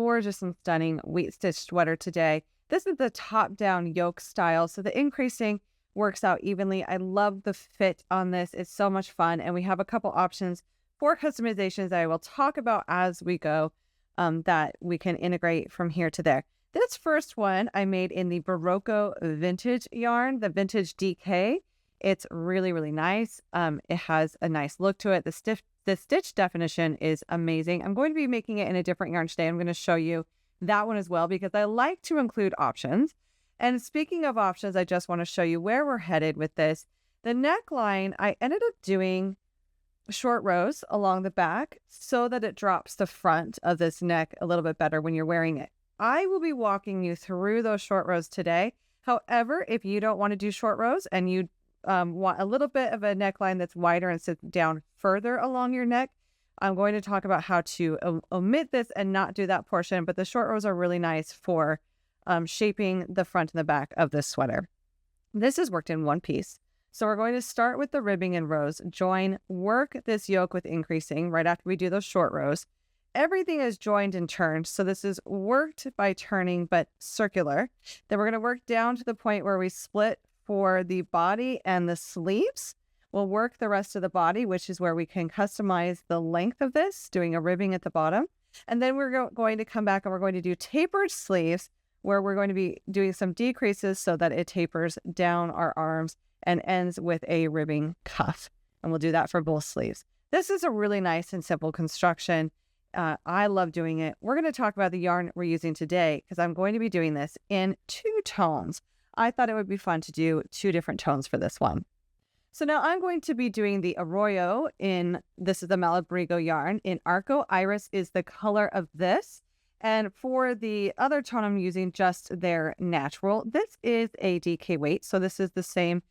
gorgeous and stunning wheat stitch sweater today. This is the top-down yoke style, so the increasing works out evenly. I love the fit on this. It's so much fun, and we have a couple options for customizations that I will talk about as we go that we can integrate from here to there. This first one I made in the Barocco vintage yarn, the vintage DK. It's really, really nice. It has a nice look to it. The stitch definition is amazing. I'm going to be making it in a different yarn today. I'm going to show you that one as well because I like to include options. And speaking of options, I just want to show you where we're headed with this. The neckline, I ended up doing short rows along the back so that it drops the front of this neck a little bit better when you're wearing it. I will be walking you through those short rows today. However, if you don't want to do short rows and you want a little bit of a neckline that's wider and sits down further along your neck, I'm going to talk about how to omit this and not do that portion, but the short rows are really nice for shaping the front and the back of this sweater. This is worked in one piece. So we're going to start with the ribbing in rows, join, work this yoke with increasing right after we do those short rows. Everything is joined and turned. So this is worked by turning, but circular. Then we're going to work down to the point where we split for the body and the sleeves. We'll work the rest of the body, which is where we can customize the length of this, doing a ribbing at the bottom. And then we're going to come back and we're going to do tapered sleeves, where we're going to be doing some decreases so that it tapers down our arms and ends with a ribbing cuff. And we'll do that for both sleeves. This is a really nice and simple construction. I love doing it. We're going to talk about the yarn we're using today because I'm going to be doing this in 2 tones. I thought it would be fun to do 2 different tones for this one. So now I'm going to be doing the Arroyo this is the Malabrigo yarn. In Arco, Iris is the color of this. And for the other tone, I'm using just their natural. This is a DK weight, so this is the same.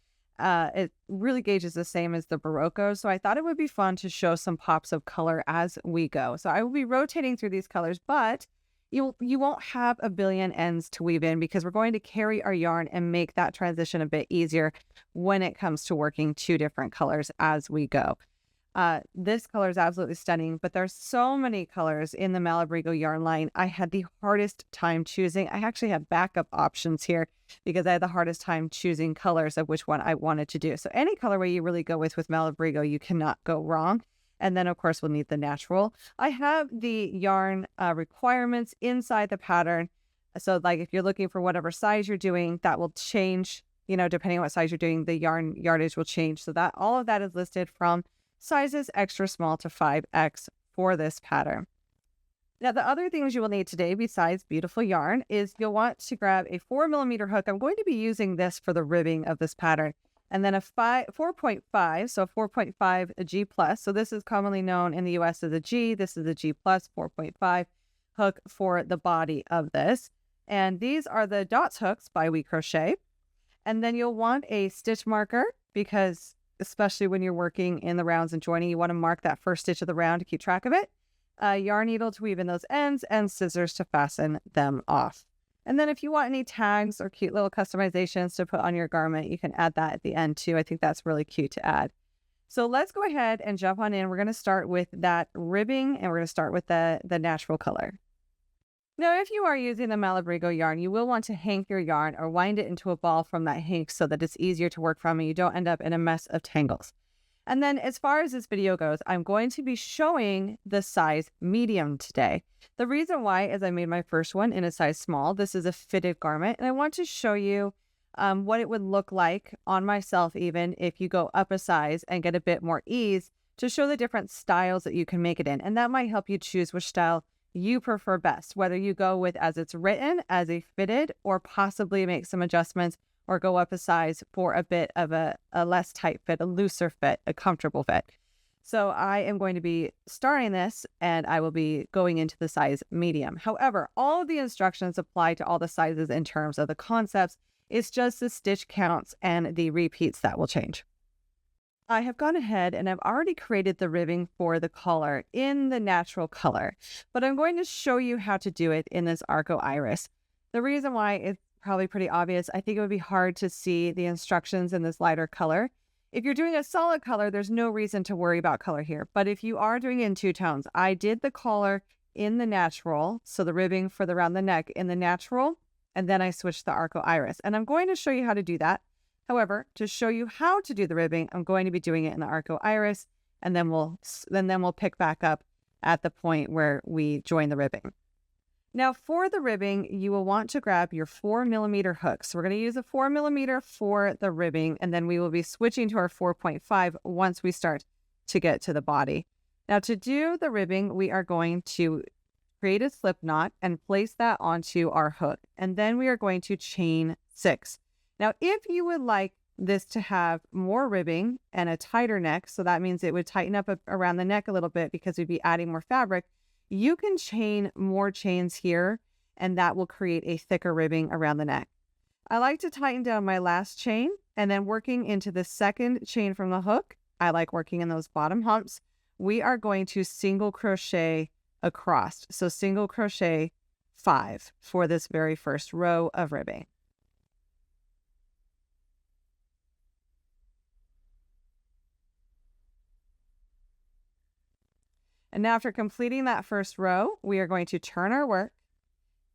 It really gauges the same as the Barocco. So I thought it would be fun to show some pops of color as we go. So I will be rotating through these colors, but you won't have a billion ends to weave in because we're going to carry our yarn and make that transition a bit easier when it comes to working 2 different colors as we go. This color is absolutely stunning, but there's so many colors in the Malabrigo yarn line. I had the hardest time choosing. I actually have backup options here because I had the hardest time choosing colors of which one I wanted to do. So any colorway you really go with Malabrigo, you cannot go wrong. And then, of course, we'll need the natural. I have the yarn requirements inside the pattern. So, like, if you're looking for whatever size you're doing, that will change, depending on what size you're doing, the yarn yardage will change. So that all of that is listed from sizes extra small to 5X for this pattern. Now, the other things you will need today, besides beautiful yarn, is you'll want to grab a 4mm hook. I'm going to be using this for the ribbing of this pattern. And then a 4.5, so 4.5 a G plus. So this is commonly known in the US as a G. This is a G plus 4.5 hook for the body of this. And these are the dots hooks by We Crochet. And then you'll want a stitch marker because especially when you're working in the rounds and joining, you want to mark that first stitch of the round to keep track of it. A yarn needle to weave in those ends and scissors to fasten them off. And then if you want any tags or cute little customizations to put on your garment, you can add that at the end too. I think that's really cute to add. So let's go ahead and jump on in. We're going to start with that ribbing and we're going to start with the natural color. Now, if you are using the Malabrigo yarn, you will want to hank your yarn or wind it into a ball from that hank so that it's easier to work from and you don't end up in a mess of tangles. And then as far as this video goes, I'm going to be showing the size medium today. The reason why is I made my first one in a size small. This is a fitted garment, and I want to show you what it would look like on myself even if you go up a size and get a bit more ease to show the different styles that you can make it in. And that might help you choose which style you prefer best, whether you go with as it's written, as a fitted, or possibly make some adjustments or go up a size for a bit of a less tight fit, a looser fit, a comfortable fit. So I am going to be starting this and I will be going into the size medium. However, all of the instructions apply to all the sizes in terms of the concepts. It's just the stitch counts and the repeats that will change. I have gone ahead and I've already created the ribbing for the collar in the natural color, but I'm going to show you how to do it in this Arco Iris. The reason why is probably pretty obvious. I think it would be hard to see the instructions in this lighter color. If you're doing a solid color, there's no reason to worry about color here. But if you are doing it in 2 tones, I did the collar in the natural, so the ribbing for around the neck in the natural, and then I switch the Arco Iris. And I'm going to show you how to do that. However, to show you how to do the ribbing, I'm going to be doing it in the Arco Iris, and then we'll pick back up at the point where we join the ribbing. Now for the ribbing, you will want to grab your 4mm hook. So we're going to use a 4mm for the ribbing, and then we will be switching to our 4.5 once we start to get to the body. Now to do the ribbing, we are going to create a slip knot and place that onto our hook. And then we are going to chain 6. Now, if you would like this to have more ribbing and a tighter neck, so that means it would tighten up around the neck a little bit because we'd be adding more fabric, you can chain more chains here, and that will create a thicker ribbing around the neck. I like to tighten down my last chain, and then working into the second chain from the hook, I like working in those bottom humps. We are going to single crochet across. So single crochet 5 for this very first row of ribbing. And now after completing that first row, we are going to turn our work,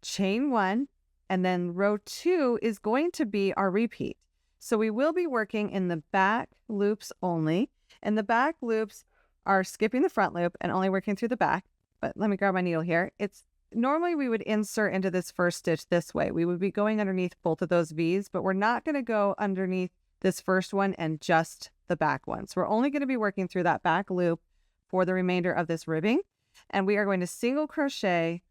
chain 1, and then row 2 is going to be our repeat. So we will be working in the back loops only, and the back loops are skipping the front loop and only working through the back. But let me grab my needle here. It's normally we would insert into this first stitch this way. We would be going underneath both of those V's, but we're not going to go underneath this first one and just the back one. So we're only going to be working through that back loop for the remainder of this ribbing. And we are going to single crochet.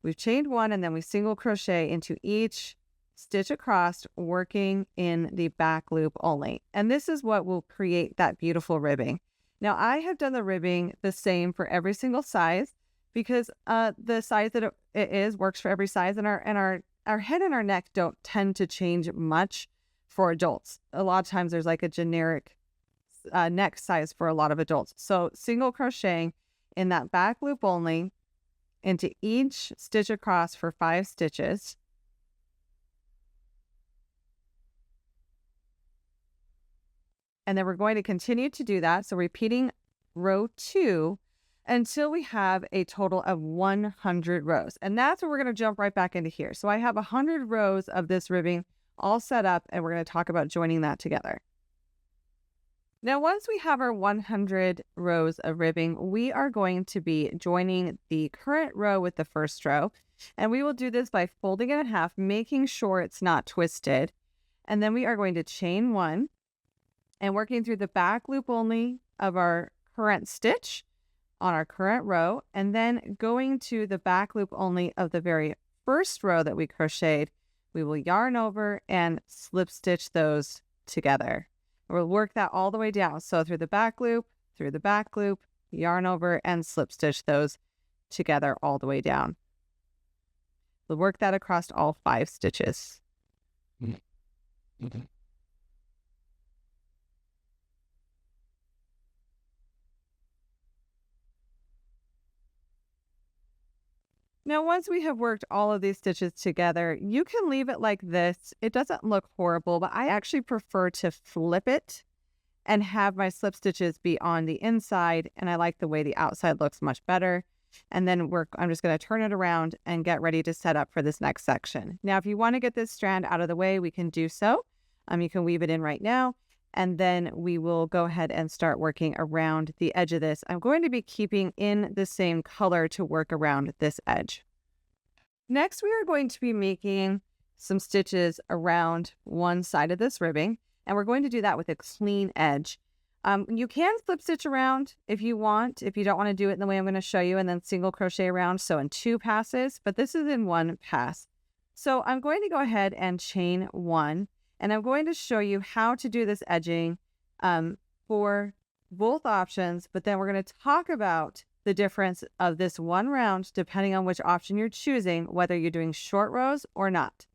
We've chained 1, and then we single crochet into each stitch across, working in the back loop only. And this is what will create that beautiful ribbing. Now I have done the ribbing the same for every single size because the size that it is works for every size, and our head and our neck don't tend to change much for adults. A lot of times there's like a generic neck size for a lot of adults. So single crocheting in that back loop only into each stitch across for 5 stitches. And then we're going to continue to do that. So repeating row 2 until we have a total of 100 rows. And that's where we're going to jump right back into here. So I have 100 rows of this ribbing all set up, and we're going to talk about joining that together. Now, once we have our 100 rows of ribbing, we are going to be joining the current row with the first row. And we will do this by folding it in half, making sure it's not twisted. And then we are going to chain 1 and working through the back loop only of our current stitch on our current row, and then going to the back loop only of the very first row that we crocheted. We will yarn over and slip stitch those together. We'll work that all the way down. So through the back loop, yarn over and slip stitch those together all the way down. We'll work that across all 5 stitches. Now, once we have worked all of these stitches together, you can leave it like this. It doesn't look horrible, but I actually prefer to flip it and have my slip stitches be on the inside. And I like the way the outside looks much better. And then I'm just going to turn it around and get ready to set up for this next section. Now, if you want to get this strand out of the way, we can do so. You can weave it in right now. And then we will go ahead and start working around the edge of this. I'm going to be keeping in the same color to work around this edge. Next, we are going to be making some stitches around one side of this ribbing, and we're going to do that with a clean edge. You can slip stitch around if you want, if you don't want to do it in the way I'm going to show you, and then single crochet around, so in 2 passes, but this is in 1 pass. So I'm going to go ahead and chain 1. And I'm going to show you how to do this edging for both options, but then we're going to talk about the difference of this 1 round depending on which option you're choosing, whether you're doing short rows or not.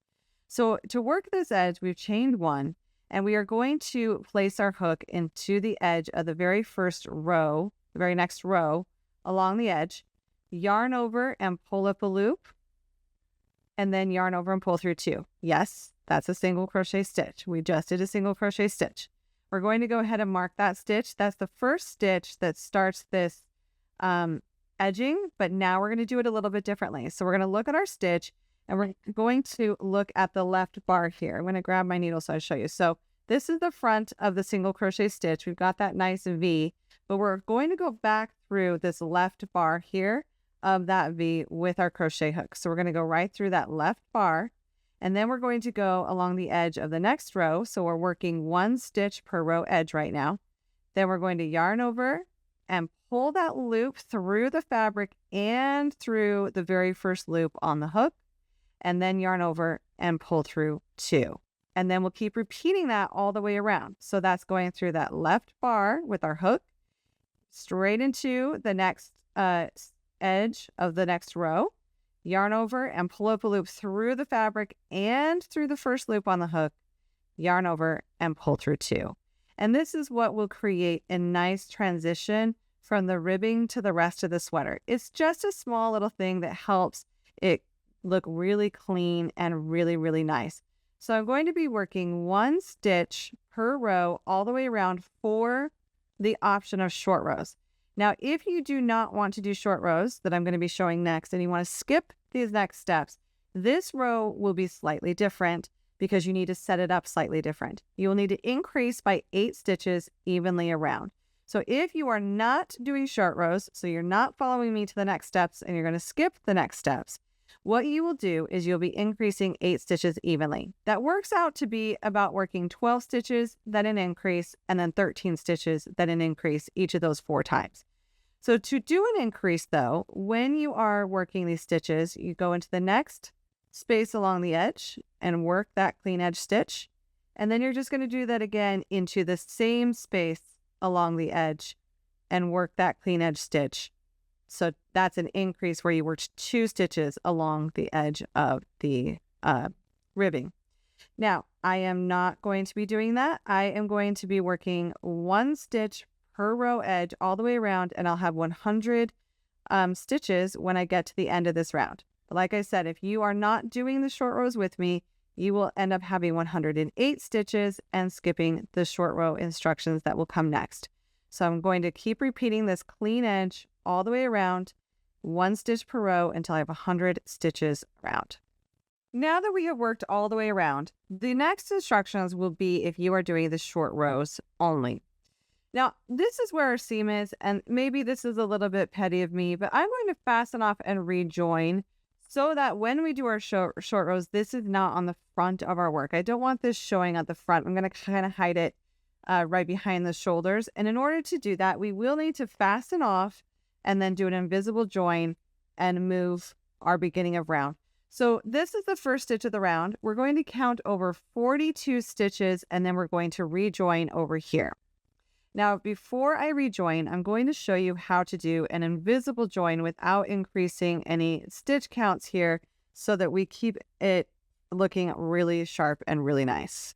So to work this edge, we've chained 1, and we are going to place our hook into the edge of the very first row, the very next row along the edge, yarn over and pull up a loop, and then yarn over and pull through 2. Yes. That's a single crochet stitch. We just did a single crochet stitch. We're going to go ahead and mark that stitch. That's the first stitch that starts this edging, but now we're going to do it a little bit differently. So we're going to look at our stitch and we're going to look at the left bar here. I'm going to grab my needle so I show you. So this is the front of the single crochet stitch. We've got that nice V, but we're going to go back through this left bar here of that V with our crochet hook. So we're going to go right through that left bar, and then we're going to go along the edge of the next row. So we're working 1 stitch per row edge right now. Then we're going to yarn over and pull that loop through the fabric and through the very first loop on the hook, and then yarn over and pull through 2. And then we'll keep repeating that all the way around. So that's going through that left bar with our hook, straight into the next edge of the next row, yarn over and pull up a loop through the fabric and through the first loop on the hook, yarn over and pull through 2. And this is what will create a nice transition from the ribbing to the rest of the sweater. It's just a small little thing that helps it look really clean and really, really nice. So I'm going to be working 1 stitch per row all the way around for the option of short rows. Now, if you do not want to do short rows that I'm going to be showing next, and you want to skip these next steps, this row will be slightly different because you need to set it up slightly different. You will need to increase by 8 stitches evenly around. So if you are not doing short rows, so you're not following me to the next steps and you're going to skip the next steps, what you will do is you'll be increasing 8 stitches evenly. That works out to be about working 12 stitches, then an increase, and then 13 stitches, then an increase each of those 4 times. So to do an increase though, when you are working these stitches, you go into the next space along the edge and work that clean edge stitch. And then you're just going to do that again into the same space along the edge and work that clean edge stitch. So that's an increase where you work 2 stitches along the edge of the ribbing. Now, I am not going to be doing that. I am going to be working 1 stitch per row edge all the way around, and I'll have 100 stitches when I get to the end of this round. But like I said, if you are not doing the short rows with me, you will end up having 108 stitches and skipping the short row instructions that will come next. So I'm going to keep repeating this clean edge all the way around, 1 stitch per row until I have 100 stitches around. Now that we have worked all the way around, the next instructions will be if you are doing the short rows only. Now, this is where our seam is, and maybe this is a little bit petty of me, but I'm going to fasten off and rejoin so that when we do our short rows, this is not on the front of our work. I don't want this showing at the front. I'm going to kind of hide it right behind the shoulders. And in order to do that, we will need to fasten off and then do an invisible join and move our beginning of round. So this is the first stitch of the round. We're going to count over 42 stitches, and then we're going to rejoin over here. Now, before I rejoin, I'm going to show you how to do an invisible join without increasing any stitch counts here so that we keep it looking really sharp and really nice.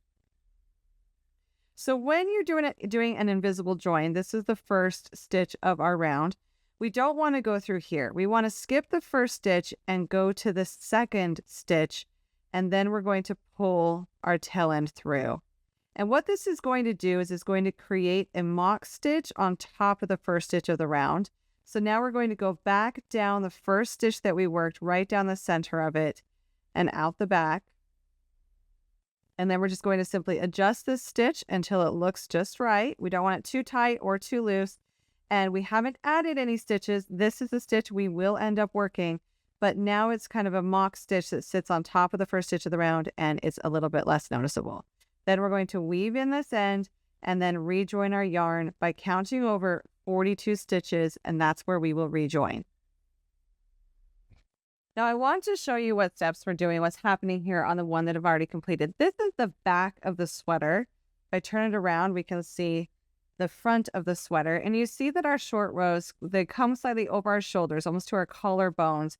So when you're doing an invisible join, this is the first stitch of our round. We don't want to go through here. We want to skip the first stitch and go to the second stitch, and then we're going to pull our tail end through. And what this is going to do is it's going to create a mock stitch on top of the first stitch of the round. So now we're going to go back down the first stitch that we worked, right down the center of it and out the back. And then we're just going to simply adjust this stitch until it looks just right. We don't want it too tight or too loose. And we haven't added any stitches. This is the stitch we will end up working, but now it's kind of a mock stitch that sits on top of the first stitch of the round, and it's a little bit less noticeable. Then we're going to weave in this end and then rejoin our yarn by counting over 42 stitches, and that's where we will rejoin. Now I want to show you what steps we're doing, what's happening here on the one that I've already completed. This is the back of the sweater. If I turn it around, we can see the front of the sweater, and you see that our short rows, they come slightly over our shoulders, almost to our collarbones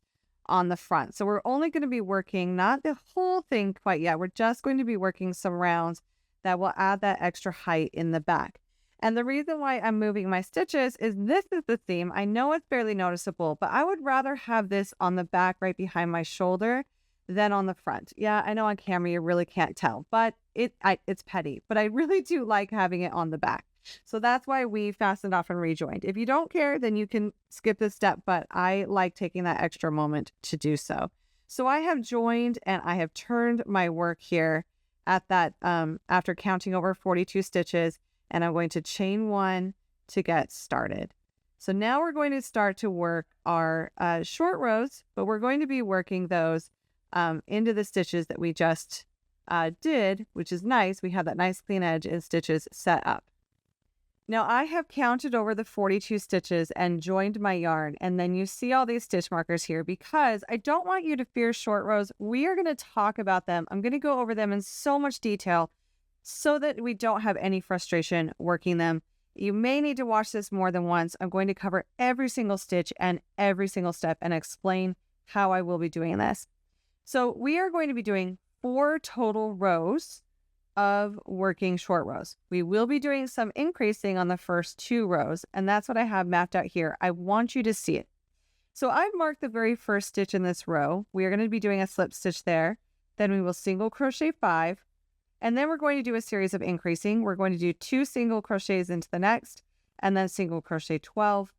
on the front. So we're only going to be working not the whole thing quite yet. We're just going to be working some rounds that will add that extra height in the back. And the reason why I'm moving my stitches is this is the seam. I know it's barely noticeable, but I would rather have this on the back right behind my shoulder than on the front. Yeah, I know on camera you really can't tell, but it's petty, but I really do like having it on the back. So that's why we fastened off and rejoined. If you don't care, then you can skip this step, but I like taking that extra moment to do so. So I have joined and I have turned my work here at that, after counting over 42 stitches, and I'm going to chain 1 to get started. So now we're going to start to work our short rows, but we're going to be working those into the stitches that we just did, which is nice. We have that nice clean edge and stitches set up. Now I have counted over the 42 stitches and joined my yarn, and then you see all these stitch markers here because I don't want you to fear short rows. We are going to talk about them. I'm going to go over them in so much detail so that we don't have any frustration working them. You may need to watch this more than once. I'm going to cover every single stitch and every single step and explain how I will be doing this. So we are going to be doing 4 total rows of working short rows. We will be doing some increasing on the first 2 rows, and that's what I have mapped out here. I want you to see it. So I've marked the very first stitch in this row. We are going to be doing a slip stitch there. Then we will single crochet 5, and then we're going to do a series of increasing. We're going to do 2 single crochets into the next, and then single crochet 12,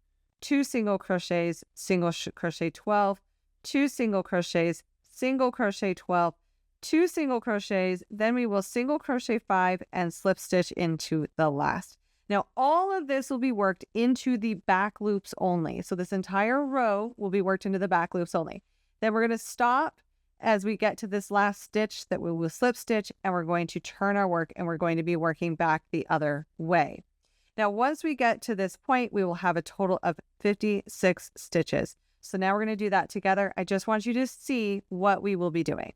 2 single crochets, single crochet 12, 2 single crochets, single crochet 12, 2 single crochets, then we will single crochet 5 and slip stitch into the last. Now all of this will be worked into the back loops only. So this entire row will be worked into the back loops only. Then we're going to stop as we get to this last stitch that we will slip stitch, and we're going to turn our work and we're going to be working back the other way. Now once we get to this point, we will have a total of 56 stitches. So now we're going to do that together. I just want you to see what we will be doing.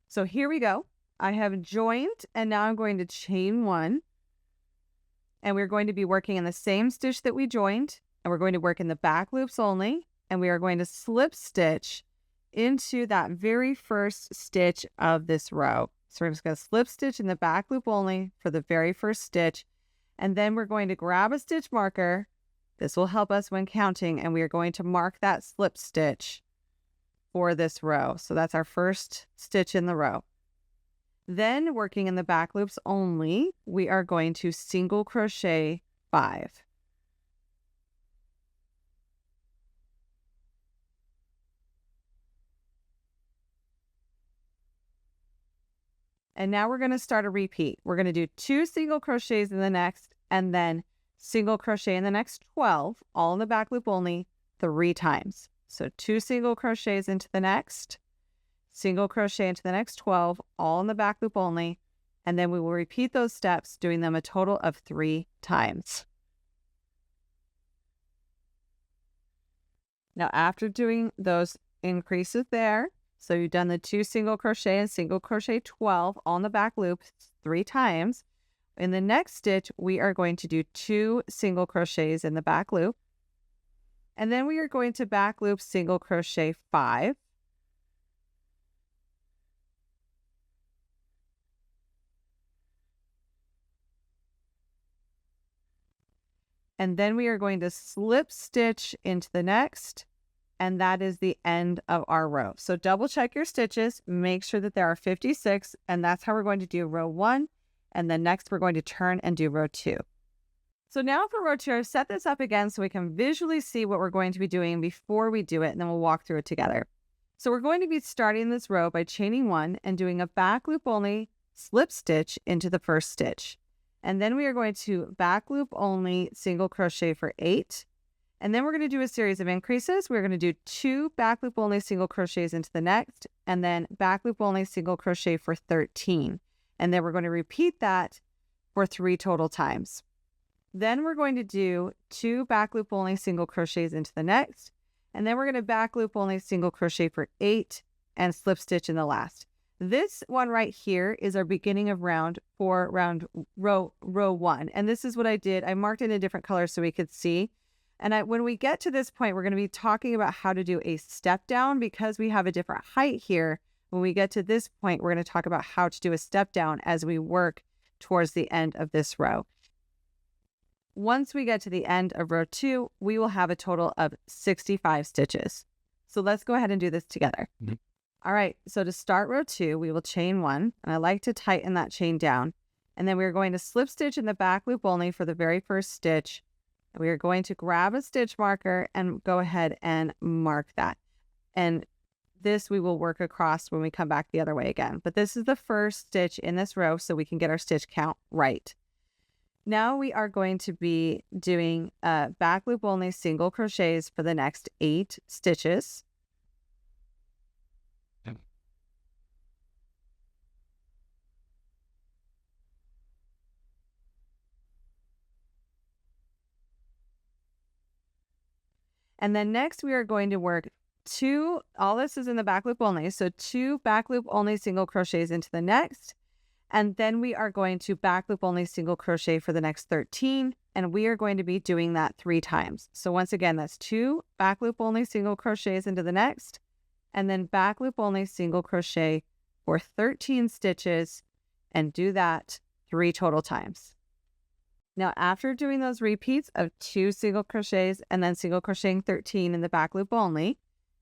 So here we go. I have joined, and now I'm going to chain 1, and we're going to be working in the same stitch that we joined, and we're going to work in the back loops only, and we are going to slip stitch into that very first stitch of this row. So we're just going to slip stitch in the back loop only for the very first stitch, and then we're going to grab a stitch marker. This will help us when counting, and we are going to mark that slip stitch for this row. So that's our first stitch in the row. Then working in the back loops only, we are going to single crochet 5. And now we're going to start a repeat. We're going to do 2 single crochets in the next, and then single crochet in the next 12, all in the back loop only, 3 times. So 2 single crochets into the next, single crochet into the next 12, all in the back loop only, and then we will repeat those steps, doing them a total of 3 times. Now after doing those increases there, so you've done the 2 single crochet and single crochet 12 all in the back loop 3 times, in the next stitch we are going to do 2 single crochets in the back loop. And then we are going to back loop single crochet 5. And then we are going to slip stitch into the next, and that is the end of our row. So double check your stitches, make sure that there are 56, and that's how we're going to do row 1. And then next we're going to turn and do row 2. So now for row 2, I've set this up again so we can visually see what we're going to be doing before we do it, and then we'll walk through it together. So we're going to be starting this row by chaining 1 and doing a back loop only slip stitch into the first stitch. And then we are going to back loop only single crochet for 8. And then we're going to do a series of increases. We're going to do 2 back loop only single crochets into the next, and then back loop only single crochet for 13. And then we're going to repeat that for 3 total times. Then we're going to do 2 back loop only single crochets into the next, and then we're going to back loop only single crochet for 8 and slip stitch in the last. This one right here is our beginning of row 1. And this is what I did. I marked it in different colors so we could see. And when we get to this point, we're going to be talking about how to do a step down because we have a different height here. When we get to this point, we're going to talk about how to do a step down as we work towards the end of this row. Once we get to the end of row 2, we will have a total of 65 stitches. So let's go ahead and do this together. All right, so to start row 2, we will chain 1, and I like to tighten that chain down. And then we're going to slip stitch in the back loop only for the very first stitch. We are going to grab a stitch marker and go ahead and mark that. And this we will work across when we come back the other way again. But this is the first stitch in this row, so we can get our stitch count right. Now we are going to be doing back loop only single crochets for the next 8 stitches. And then next we are going to work 2, all this is in the back loop only, so 2 back loop only single crochets into the next. And then we are going to back loop only single crochet for the next 13. And we are going to be doing that 3 times. So once again, that's 2 back loop only single crochets into the next, and then back loop only single crochet for 13 stitches, and do that 3 total times. Now, after doing those repeats of 2 single crochets and then single crocheting 13 in the back loop only,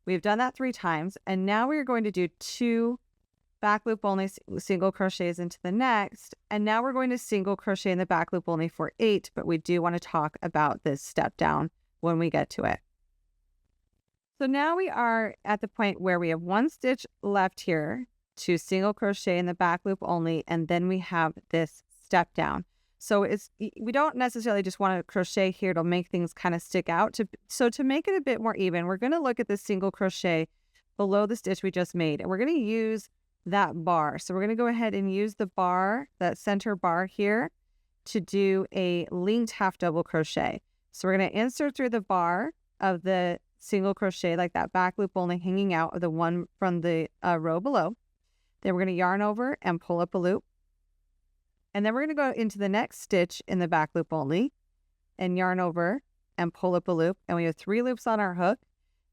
we've done that 3 times. And now we're going to do 2 back loop only single crochets into the next. And now we're going to single crochet in the back loop only for 8, but we do want to talk about this step down when we get to it. So now we are at the point where we have 1 stitch left here to single crochet in the back loop only, and then we have this step down. So we don't necessarily just want to crochet here to make things kind of stick out. So to make it a bit more even, we're going to look at the single crochet below the stitch we just made, and we're going to use that bar. So we're going to go ahead and use the bar, that center bar here, to do a linked half double crochet. So we're going to insert through the bar of the single crochet like that back loop only hanging out of the one from the row below. Then we're going to yarn over and pull up a loop. And then we're going to go into the next stitch in the back loop only and yarn over and pull up a loop. And we have 3 loops on our hook.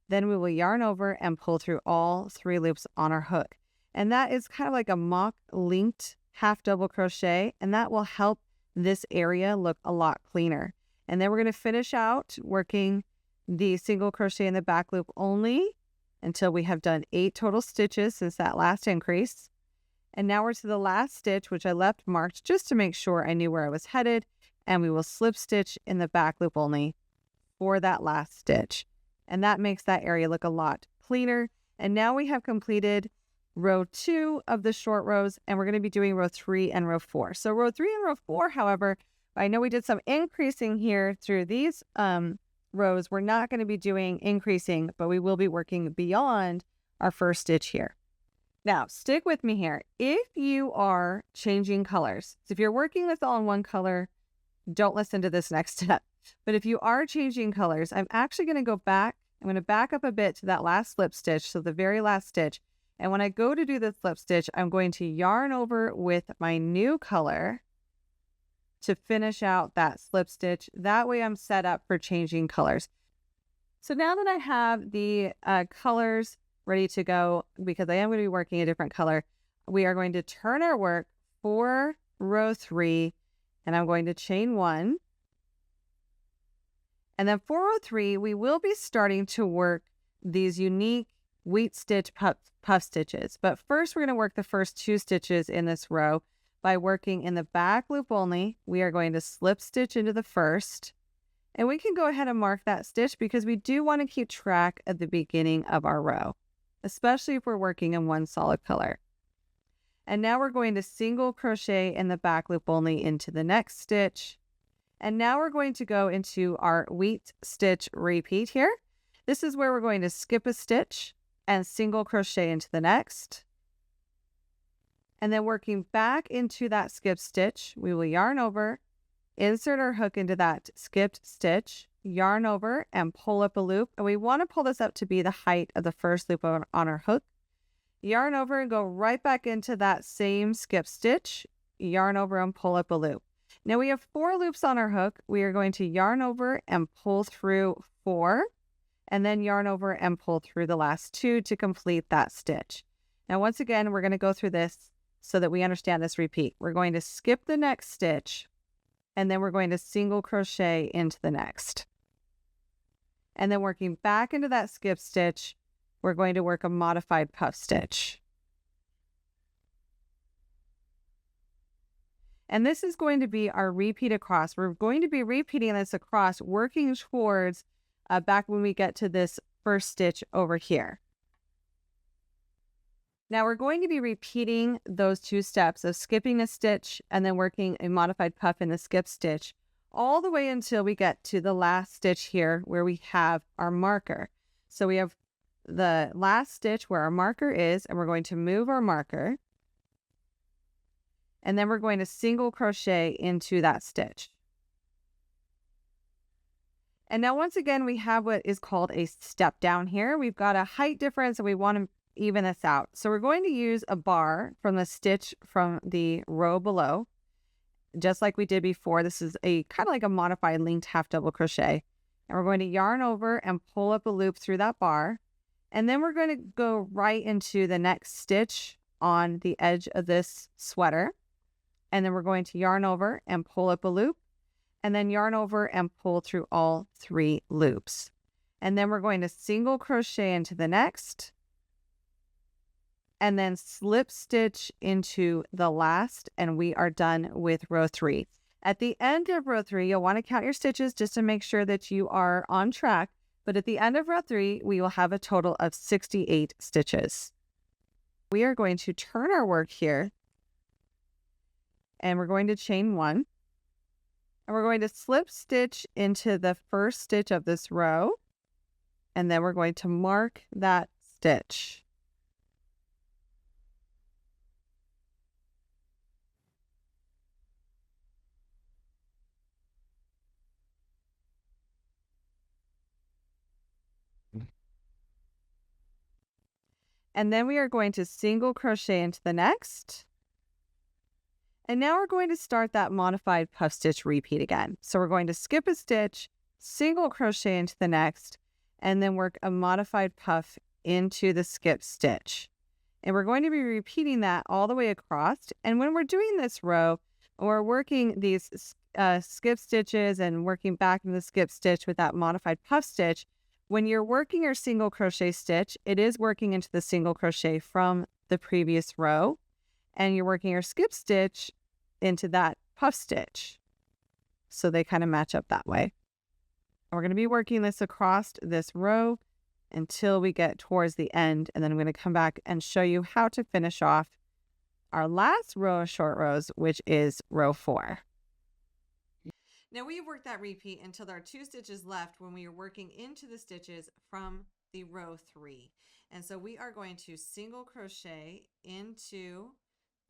Then we will yarn over and pull through all 3 loops on our hook. And that is kind of like a mock linked half double crochet. And that will help this area look a lot cleaner. And then we're going to finish out working the single crochet in the back loop only until we have done 8 total stitches since that last increase. And now we're to the last stitch, which I left marked just to make sure I knew where I was headed. And we will slip stitch in the back loop only for that last stitch. And that makes that area look a lot cleaner. And now we have completed row 2 of the short rows, and we're going to be doing row 3 and row 4. So row 3 and row 4, however, I know we did some increasing here through these rows. We're not going to be doing increasing, but we will be working beyond our first stitch here. Now, stick with me here. If you are changing colors, so if you're working with all in one color, don't listen to this next step. But if you are changing colors, I'm actually going to go back. I'm going to back up a bit to that last slip stitch, so the very last stitch. And when I go to do the slip stitch, I'm going to yarn over with my new color to finish out that slip stitch. That way I'm set up for changing colors. So now that I have the colors ready to go, because I am going to be working a different color, we are going to turn our work for row 3, and I'm going to chain 1. And then for row 3, we will be starting to work these unique wheat stitch puff stitches. But first, we're going to work the first 2 stitches in this row by working in the back loop only. We are going to slip stitch into the first, and we can go ahead and mark that stitch because we do want to keep track at the beginning of our row, especially if we're working in one solid color. And now we're going to single crochet in the back loop only into the next stitch. And now we're going to go into our wheat stitch repeat here. This is where we're going to skip a stitch and single crochet into the next. And then working back into that skipped stitch, we will yarn over, insert our hook into that skipped stitch, yarn over and pull up a loop. And we want to pull this up to be the height of the first loop on our hook. Yarn over and go right back into that same skip stitch, yarn over and pull up a loop. Now we have 4 loops on our hook. We are going to yarn over and pull through 4, and then yarn over and pull through the last 2 to complete that stitch. Now, once again, we're going to go through this so that we understand this repeat. We're going to skip the next stitch, and then we're going to single crochet into the next. And then working back into that skip stitch, we're going to work a modified puff stitch. And this is going to be our repeat across. We're going to be repeating this across, working towards back when we get to this first stitch over here. Now we're going to be repeating those 2 steps of skipping a stitch and then working a modified puff in the skip stitch all the way until we get to the last stitch here where we have our marker. So we have the last stitch where our marker is, and we're going to move our marker. And then we're going to single crochet into that stitch. And now once again, we have what is called a step down here. We've got a height difference and we want to even this out. So we're going to use a bar from the stitch from the row below, just like we did before. This is a kind of like a modified linked half double crochet. And we're going to yarn over and pull up a loop through that bar. And then we're going to go right into the next stitch on the edge of this sweater. And then we're going to yarn over and pull up a loop, and then yarn over and pull through all 3 loops. And then we're going to single crochet into the next, and then slip stitch into the last, and we are done with row 3. At the end of row 3, you'll want to count your stitches just to make sure that you are on track. But at the end of row 3, we will have a total of 68 stitches. We are going to turn our work here, and we're going to chain 1, and we're going to slip stitch into the first stitch of this row, and then we're going to mark that stitch. And then we are going to single crochet into the next. And now we're going to start that modified puff stitch repeat again. So we're going to skip a stitch, single crochet into the next, and then work a modified puff into the skip stitch. And we're going to be repeating that all the way across. And when we're doing this row, we're working these skip stitches and working back in the skip stitch with that modified puff stitch. When you're working your single crochet stitch, it is working into the single crochet from the previous row, and you're working your skip stitch into that puff stitch. So they kind of match up that way. We're going to be working this across this row until we get towards the end, and then I'm going to come back and show you how to finish off our last row of short rows, which is row 4. Now we've worked that repeat until there are 2 stitches left when we are working into the stitches from the row 3. And so we are going to single crochet into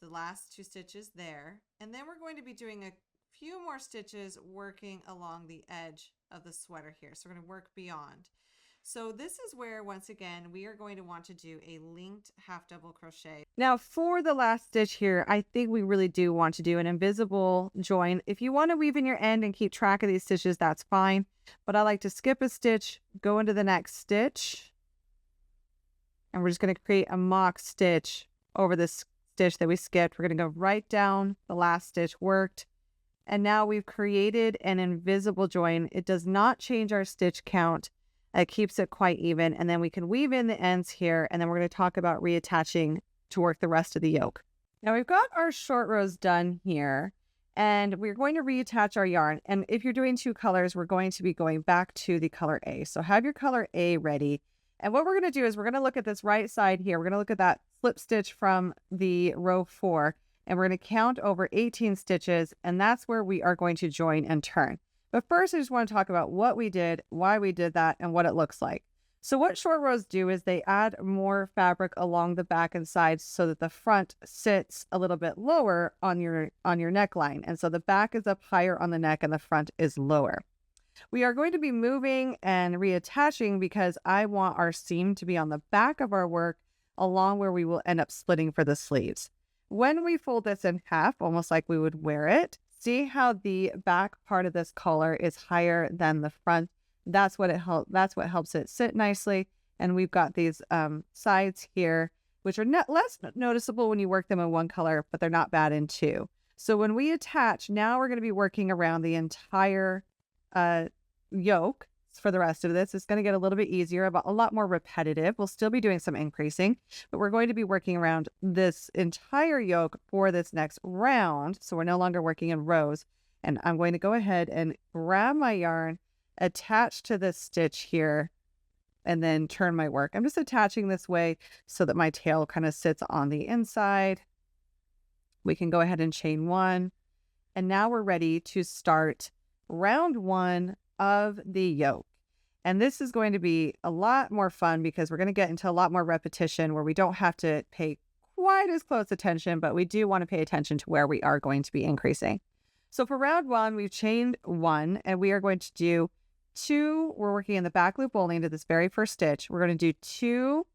the last 2 stitches there, and then we're going to be doing a few more stitches working along the edge of the sweater here. So we're going to work beyond. So this is where, once again, we are going to want to do a linked half double crochet. Now for the last stitch here, I think we really do want to do an invisible join. If you want to weave in your end and keep track of these stitches, that's fine. But I like to skip a stitch, go into the next stitch, and we're just going to create a mock stitch over this stitch that we skipped. We're going to go right down the last stitch worked, and now we've created an invisible join. It does not change our stitch count. It keeps it quite even, and then we can weave in the ends here, and then we're going to talk about reattaching to work the rest of the yoke. Now we've got our short rows done here, and we're going to reattach our yarn. And if you're doing 2 colors, we're going to be going back to the color A. So have your color A ready. And what we're going to do is we're going to look at this right side here. We're going to look at that slip stitch from the row 4, and we're going to count over 18 stitches, and that's where we are going to join and turn. But first, I just want to talk about what we did, why we did that, and what it looks like. So what short rows do is they add more fabric along the back and sides so that the front sits a little bit lower on your neckline. And so the back is up higher on the neck and the front is lower. We are going to be moving and reattaching because I want our seam to be on the back of our work along where we will end up splitting for the sleeves. When we fold this in half, almost like we would wear it, see how the back part of this collar is higher than the front. That's what helps it sit nicely. And we've got these sides here, which are less noticeable when you work them in one color, but they're not bad in 2. So when we attach, now we're going to be working around the entire yoke. for the rest of this. It's going to get a little bit easier, but a lot more repetitive. We'll still be doing some increasing, but we're going to be working around this entire yoke for this next round. So we're no longer working in rows. And I'm going to go ahead and grab my yarn, attach to this stitch here, and then turn my work. I'm just attaching this way so that my tail kind of sits on the inside. We can go ahead and chain one. And now we're ready to start round one of the yoke. And this is going to be a lot more fun because we're going to get into a lot more repetition where we don't have to pay quite as close attention, but we do want to pay attention to where we are going to be increasing. So for round one, we've chained one, and we are going to do two. We're working in the back loop only into this very first stitch. We're going to do two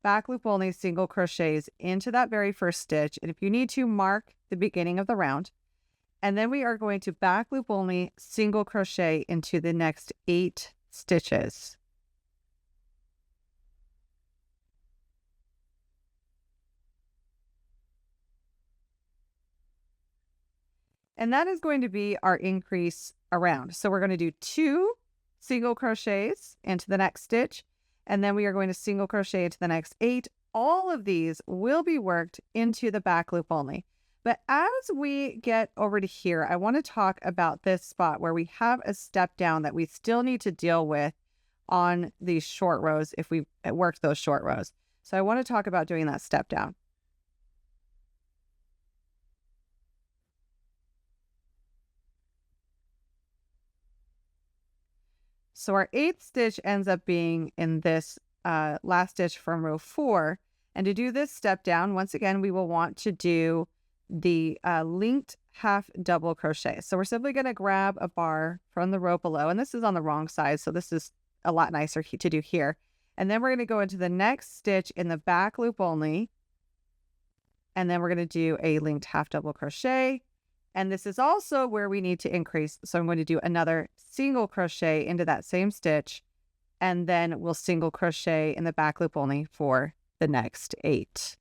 back loop only single crochets into that very first stitch. And if you need to, mark the beginning of the round. And then we are going to back loop only single crochet into the next 8 stitches. And that is going to be our increase around. So we're going to do 2 single crochets into the next stitch, and then we are going to single crochet into the next 8. All of these will be worked into the back loop only. But as we get over to here, I want to talk about this spot where we have a step down that we still need to deal with on these short rows if we work those short rows. So I want to talk about doing that step down. So our 8th stitch ends up being in this last stitch from row 4. And to do this step down, once again, we will want to do the linked half double crochet. So we're simply going to grab a bar from the row below, and this is on the wrong side, so this is a lot nicer to do here. And then we're going to go into the next stitch in the back loop only, and then we're going to do a linked half double crochet. And this is also where we need to increase. So I'm going to do another single crochet into that same stitch, and then we'll single crochet in the back loop only for the next 8.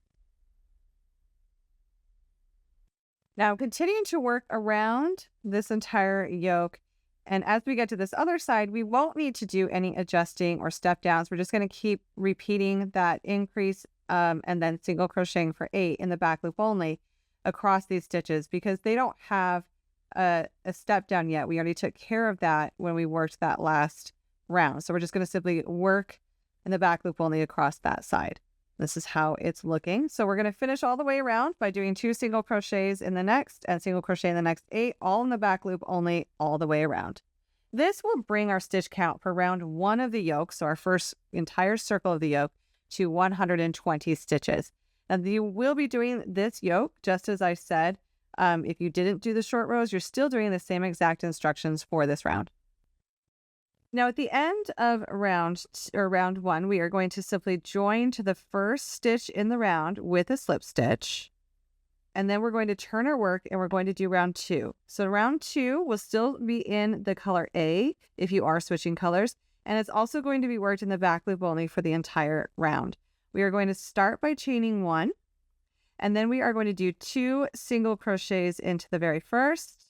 Now I'm continuing to work around this entire yoke. And as we get to this other side, we won't need to do any adjusting or step downs. We're just going to keep repeating that increase and then single crocheting for 8 in the back loop only across these stitches because they don't have a step down yet. We already took care of that when we worked that last round. So we're just going to simply work in the back loop only across that side. This is how it's looking. So we're going to finish all the way around by doing 2 single crochets in the next and single crochet in the next 8, all in the back loop only all the way around. This will bring our stitch count for round 1 of the yoke, so our first entire circle of the yoke, to 120 stitches. And you will be doing this yoke, just as I said. If you didn't do the short rows, you're still doing the same exact instructions for this round. Now at the end of round 1, we are going to simply join to the first stitch in the round with a slip stitch. And then we're going to turn our work and we're going to do round 2. So round 2 will still be in the color A if you are switching colors. And it's also going to be worked in the back loop only for the entire round. We are going to start by chaining 1. And then we are going to do 2 single crochets into the very first.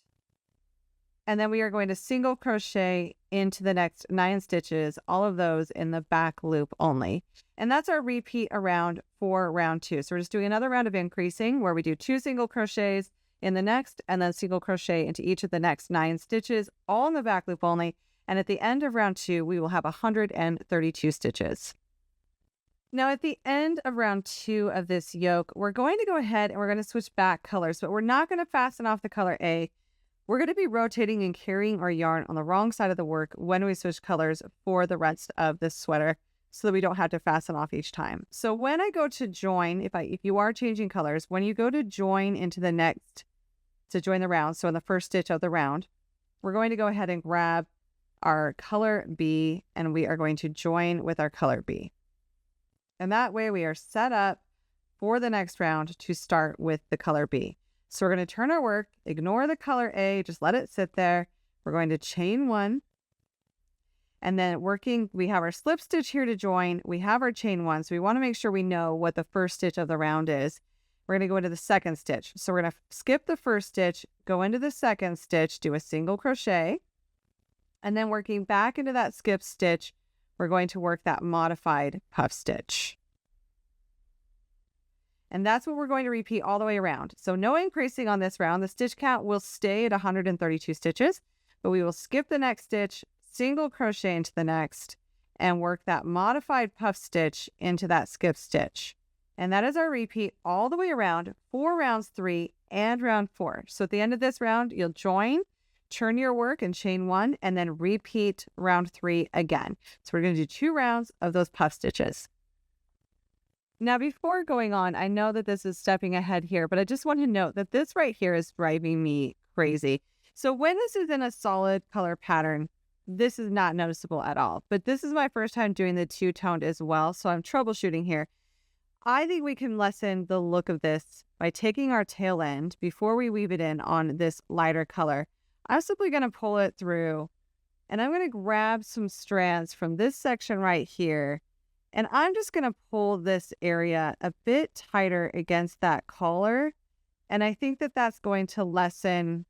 And then we are going to single crochet into the next 9 stitches, all of those in the back loop only. And that's our repeat around for round 2. So we're just doing another round of increasing where we do 2 single crochets in the next and then single crochet into each of the next 9 stitches, all in the back loop only. And at the end of round 2, we will have 132 stitches. Now at the end of round 2 of this yoke, we're going to go ahead and we're going to switch back colors, but we're not going to fasten off the color A. We're going to be rotating and carrying our yarn on the wrong side of the work when we switch colors for the rest of this sweater so that we don't have to fasten off each time. So when I go to join, if you are changing colors, when you go to join into the next, to join the round, so in the first stitch of the round, we're going to go ahead and grab our color B and we are going to join with our color B. And that way we are set up for the next round to start with the color B. So we're going to turn our work, ignore the color A, just let it sit there. We're going to chain 1. And then working, we have our slip stitch here to join. We have our chain 1. So we want to make sure we know what the first stitch of the round is. We're going to go into the second stitch. So we're going to skip the first stitch, go into the second stitch, do a single crochet. And then working back into that skip stitch, we're going to work that modified puff stitch. And that's what we're going to repeat all the way around. So no increasing on this round. The stitch count will stay at 132 stitches, but we will skip the next stitch, single crochet into the next, and work that modified puff stitch into that skip stitch. And that is our repeat all the way around for rounds 3 and round 4. So at the end of this round, you'll join, turn your work and chain 1, and then repeat round 3 again. So we're going to do 2 rounds of those puff stitches. Now, before going on, I know that this is stepping ahead here, but I just want to note that this right here is driving me crazy. So when this is in a solid color pattern, this is not noticeable at all. But this is my first time doing the two-toned as well, so I'm troubleshooting here. I think we can lessen the look of this by taking our tail end before we weave it in on this lighter color. I'm simply going to pull it through, and I'm going to grab some strands from this section right here, and I'm just going to pull this area a bit tighter against that collar. And I think that that's going to lessen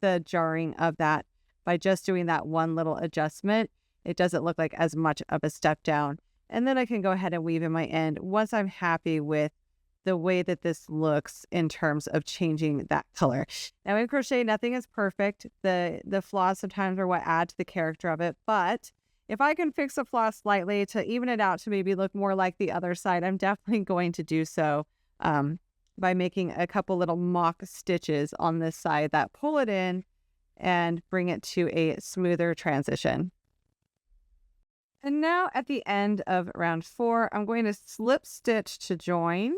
the jarring of that by just doing that one little adjustment. It doesn't look like as much of a step down. And then I can go ahead and weave in my end once I'm happy with the way that this looks in terms of changing that color. Now in crochet, nothing is perfect. The flaws sometimes are what add to the character of it, but if I can fix a flaw slightly to even it out to maybe look more like the other side, I'm definitely going to do so by making a couple little mock stitches on this side that pull it in and bring it to a smoother transition. And now at the end of round 4, I'm going to slip stitch to join.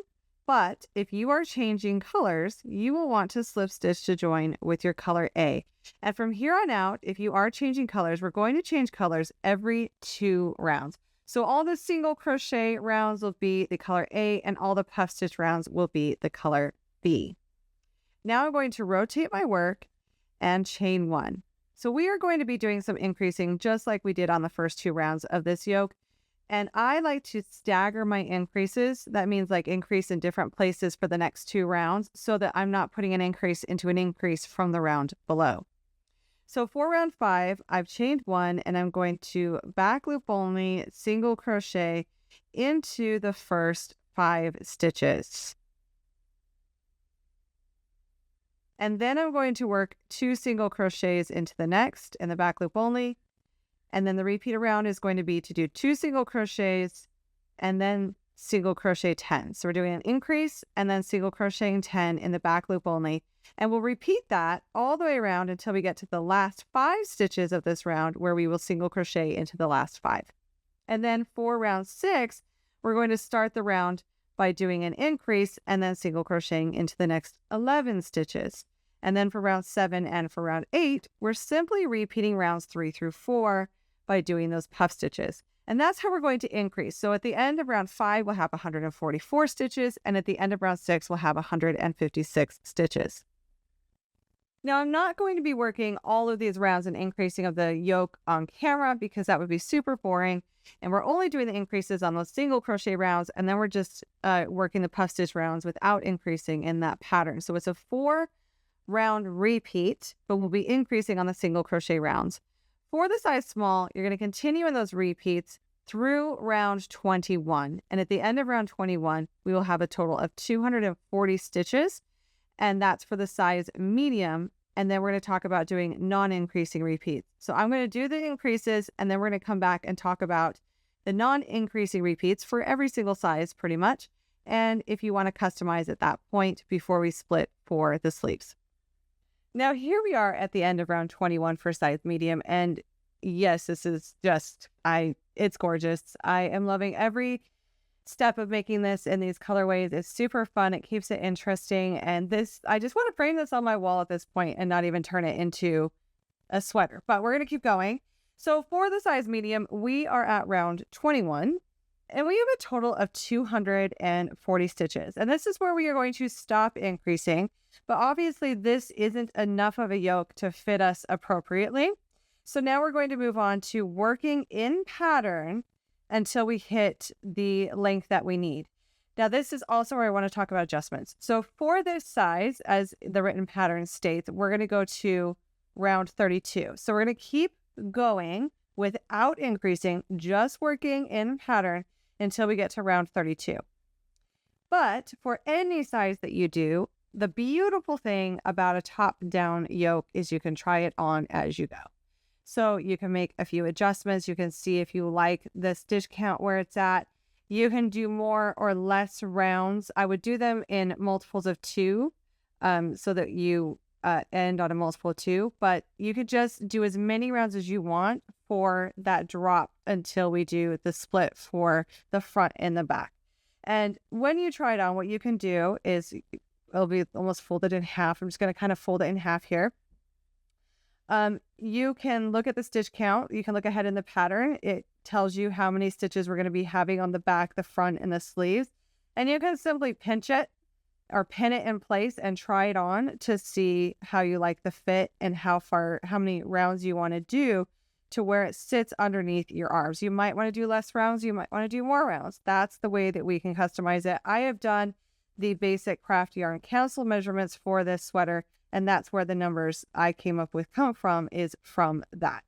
But if you are changing colors, you will want to slip stitch to join with your color A. And from here on out, if you are changing colors, we're going to change colors every 2 rounds. So all the single crochet rounds will be the color A, and all the puff stitch rounds will be the color B. Now I'm going to rotate my work and chain 1. So we are going to be doing some increasing just like we did on the first 2 rounds of this yoke. And I like to stagger my increases. That means like increase in different places for the next 2 rounds so that I'm not putting an increase into an increase from the round below. So for round 5, I've chained 1 and I'm going to back loop only, single crochet into the first 5 stitches. And then I'm going to work 2 single crochets into the next in the back loop only. And then the repeat around is going to be to do 2 single crochets and then single crochet 10. So we're doing an increase and then single crocheting 10 in the back loop only. And we'll repeat that all the way around until we get to the last 5 stitches of this round where we will single crochet into the last 5. And then for round 6, we're going to start the round by doing an increase and then single crocheting into the next 11 stitches. And then for round 7 and for round 8, we're simply repeating rounds 3 through 4 by doing those puff stitches. And that's how we're going to increase. So at the end of round 5, we'll have 144 stitches, and at the end of round 6, we'll have 156 stitches. Now, I'm not going to be working all of these rounds and increasing of the yoke on camera because that would be super boring. And we're only doing the increases on those single crochet rounds, and then we're just working the puff stitch rounds without increasing in that pattern. So it's a 4-round repeat, but we'll be increasing on the single crochet rounds. For the size small, you're going to continue in those repeats through round 21. And at the end of round 21, we will have a total of 240 stitches. And that's for the size medium. And then we're going to talk about doing non-increasing repeats. So I'm going to do the increases, and then we're going to come back and talk about the non-increasing repeats for every single size pretty much. And if you want to customize at that point before we split for the sleeves. Now, here we are at the end of round 21 for size medium. And yes, this is just, it's gorgeous. I am loving every step of making this in these colorways. It's super fun. It keeps it interesting. And this, I just want to frame this on my wall at this point and not even turn it into a sweater, but we're going to keep going. So for the size medium, we are at round 21. And we have a total of 240 stitches. And this is where we are going to stop increasing. But obviously this isn't enough of a yoke to fit us appropriately. So now we're going to move on to working in pattern until we hit the length that we need. Now this is also where I want to talk about adjustments. So for this size, as the written pattern states, we're going to go to round 32. So we're going to keep going without increasing, just working in pattern until we get to round 32. But for any size that you do, the beautiful thing about a top-down yoke is you can try it on as you go. So you can make a few adjustments. You can see if you like the stitch count where it's at. You can do more or less rounds. I would do them in multiples of 2 so that you end on a multiple of 2. But you could just do as many rounds as you want for that drop until we do the split for the front and the back. And when you try it on, what you can do is it'll be almost folded in half. I'm just going to kind of fold it in half here. You can look at the stitch count. You can look ahead in the pattern. It tells you how many stitches we're going to be having on the back, the front, and the sleeves. And you can simply pinch it or pin it in place and try it on to see how you like the fit and how many rounds you want to do to where it sits underneath your arms. You might want to do less rounds. You might want to do more rounds. That's the way that we can customize it. I have done the basic craft yarn council measurements for this sweater, and that's where the numbers I came up with come from, is from that.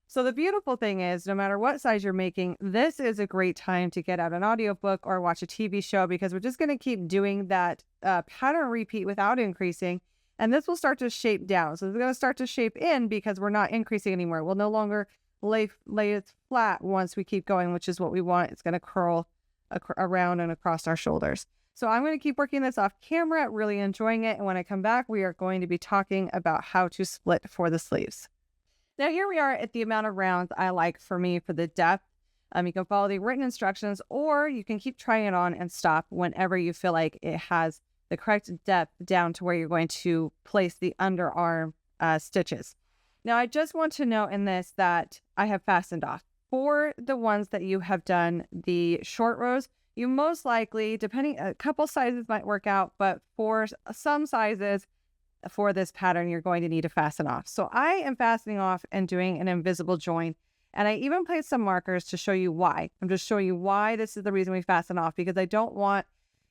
So the beautiful thing is, no matter what size you're making, this is a great time to get out an audiobook or watch a TV show, because we're just going to keep doing that pattern repeat without increasing. And this will start to shape down. So it's going to start to shape in because we're not increasing anymore. We'll no longer lay it flat once we keep going, which is what we want. It's going to curl around and across our shoulders. So I'm going to keep working this off camera, really enjoying it. And when I come back, we are going to be talking about how to split for the sleeves. Now here we are at the amount of rounds I like for me for the depth. You can follow the written instructions, or you can keep trying it on and stop whenever you feel like it has the correct depth down to where you're going to place the underarm stitches. Now, I just want to note in this that I have fastened off. For the ones that you have done the short rows, you most likely, depending, a couple sizes might work out, but for some sizes for this pattern, you're going to need to fasten off. So I am fastening off and doing an invisible join. And I even placed some markers to show you why. I'm just showing you why this is the reason we fasten off, because I don't want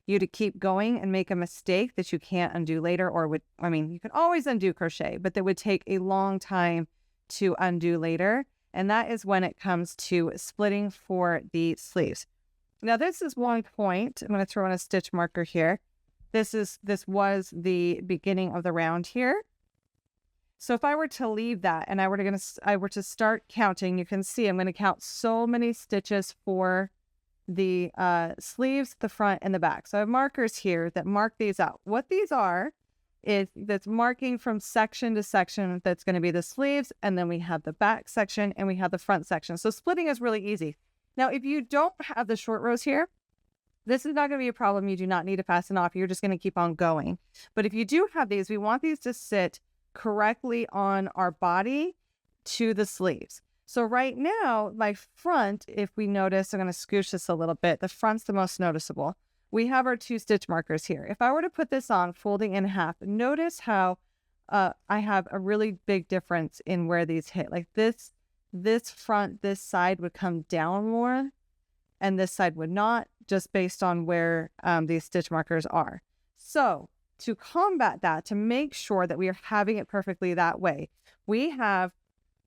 you to keep going and make a mistake that you can't undo later, or you can always undo crochet, but that would take a long time to undo later. And that is when it comes to splitting for the sleeves. Now this is one point. I'm going to throw in a stitch marker here. This was the beginning of the round here. So if I were to leave that and I were to start counting, you can see I'm going to count so many stitches for the sleeves, the front, and the back. So I have markers here that mark these out. What these are is that's marking from section to section. That's going to be the sleeves, and then we have the back section and we have the front section. So splitting is really easy. Now, if you don't have the short rows here, this is not going to be a problem. You do not need to fasten off. You're just going to keep on going. But if you do have these, we want these to sit correctly on our body to the sleeves. So right now, my front, if we notice, I'm going to scoosh this a little bit. The front's the most noticeable. We have our 2 stitch markers here. If I were to put this on, folding in half, notice how I have a really big difference in where these hit. Like this front, this side would come down more, and this side would not, just based on where these stitch markers are. So to combat that, to make sure that we are having it perfectly that way, we have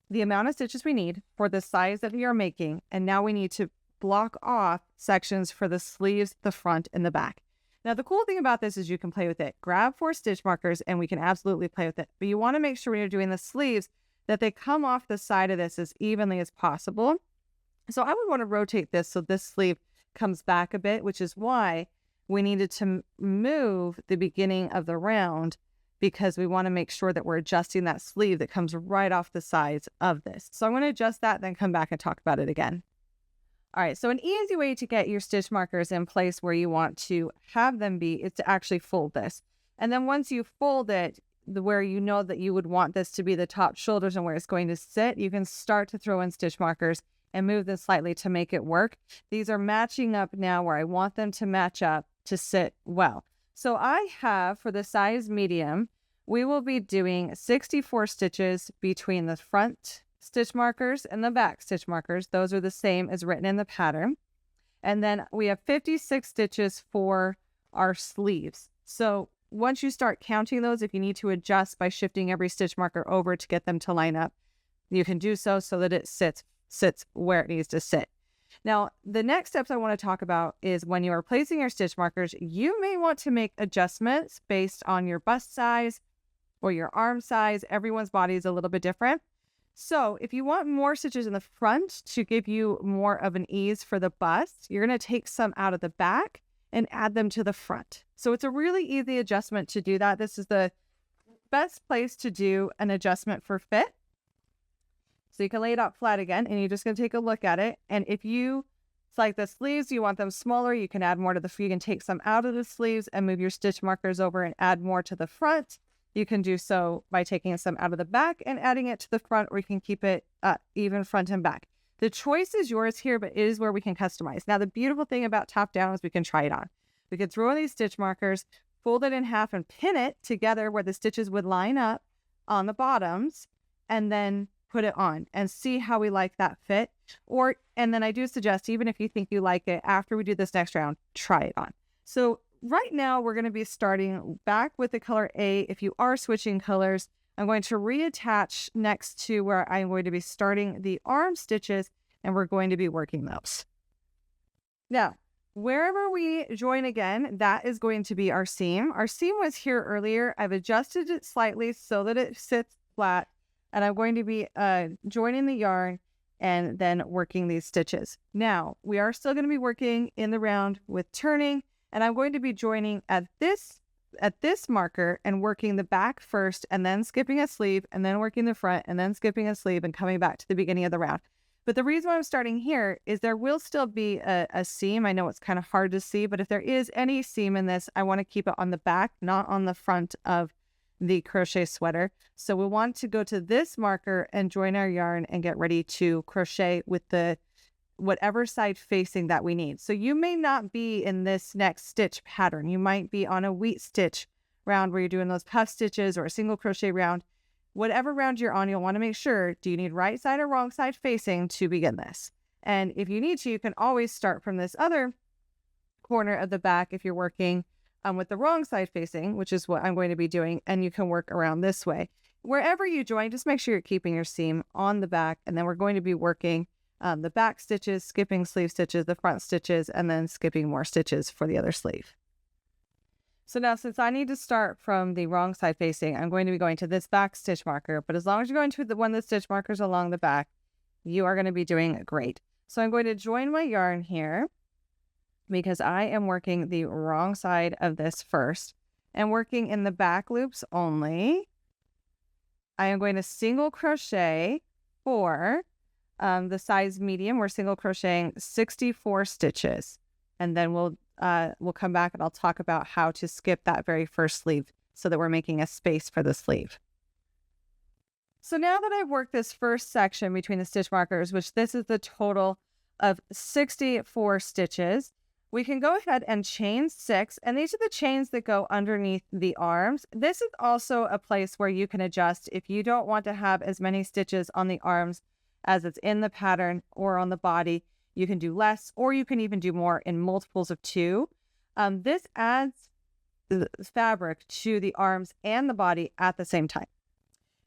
the amount of stitches we need for the size that we are making, and now we need to block off sections for the sleeves, the front, and the back. Now, the cool thing about this is you can play with it. Grab 4 stitch markers, and we can absolutely play with it. But you want to make sure when you're doing the sleeves that they come off the side of this as evenly as possible. So I would want to rotate this so this sleeve comes back a bit, which is why we needed to move the beginning of the round, because we want to make sure that we're adjusting that sleeve that comes right off the sides of this. So I'm going to adjust that, then come back and talk about it again. All right, so an easy way to get your stitch markers in place where you want to have them be is to actually fold this. And then once you fold it, where you know that you would want this to be the top shoulders and where it's going to sit, you can start to throw in stitch markers and move this slightly to make it work. These are matching up now where I want them to match up to sit well. So I have, for the size medium, we will be doing 64 stitches between the front stitch markers and the back stitch markers. Those are the same as written in the pattern. And then we have 56 stitches for our sleeves. So once you start counting those, if you need to adjust by shifting every stitch marker over to get them to line up, you can do so that it sits where it needs to sit. Now, the next steps I want to talk about is when you are placing your stitch markers, you may want to make adjustments based on your bust size or your arm size. Everyone's body is a little bit different. So if you want more stitches in the front to give you more of an ease for the bust, you're going to take some out of the back and add them to the front. So it's a really easy adjustment to do that. This is the best place to do an adjustment for fit. So you can lay it out flat again, and you're just going to take a look at it. And if you, it's like the sleeves, you want them smaller, you can add more to the front. You can take some out of the sleeves and move your stitch markers over and add more to the front. You can do so by taking some out of the back and adding it to the front, or you can keep it even front and back. The choice is yours here, but it is where we can customize. Now, the beautiful thing about top down is we can try it on. We can throw in these stitch markers, fold it in half and pin it together where the stitches would line up on the bottoms, and then put it on and see how we like that fit. And then I do suggest, even if you think you like it, after we do this next round, try it on. So right now we're going to be starting back with the color A. If you are switching colors, I'm going to reattach next to where I'm going to be starting the arm stitches, and we're going to be working those. Now, wherever we join again, that is going to be our seam. Our seam was here earlier. I've adjusted it slightly so that it sits flat, and I'm going to be joining the yarn and then working these stitches. Now, we are still going to be working in the round with turning, and I'm going to be joining at this marker and working the back first, and then skipping a sleeve, and then working the front, and then skipping a sleeve, and coming back to the beginning of the round. But the reason why I'm starting here is there will still be a seam. I know it's kind of hard to see, but if there is any seam in this, I want to keep it on the back, not on the front of the crochet sweater. So we want to go to this marker and join our yarn and get ready to crochet with the whatever side facing that we need. So you may not be in this next stitch pattern. You might be on a wheat stitch round where you're doing those puff stitches, or a single crochet round. Whatever round you're on, you'll want to make sure, do you need right side or wrong side facing to begin this? And if you need to, you can always start from this other corner of the back if you're working with the wrong side facing, which is what I'm going to be doing, and you can work around this way. Wherever you join, just make sure you're keeping your seam on the back, and then we're going to be working the back stitches, skipping sleeve stitches, the front stitches, and then skipping more stitches for the other sleeve. So now, since I need to start from the wrong side facing, I'm going to be going to this back stitch marker, but as long as you're going to the one of the stitch markers along the back, you are going to be doing great. So I'm going to join my yarn here, because I am working the wrong side of this first and working in the back loops only. I am going to single crochet for the size medium. We're single crocheting 64 stitches, and then we'll come back and I'll talk about how to skip that very first sleeve so that we're making a space for the sleeve. So now that I've worked this first section between the stitch markers, which this is the total of 64 stitches, we can go ahead and chain 6, and these are the chains that go underneath the arms. This is also a place where you can adjust if you don't want to have as many stitches on the arms as it's in the pattern or on the body. You can do less, or you can even do more in multiples of 2. This adds the fabric to the arms and the body at the same time.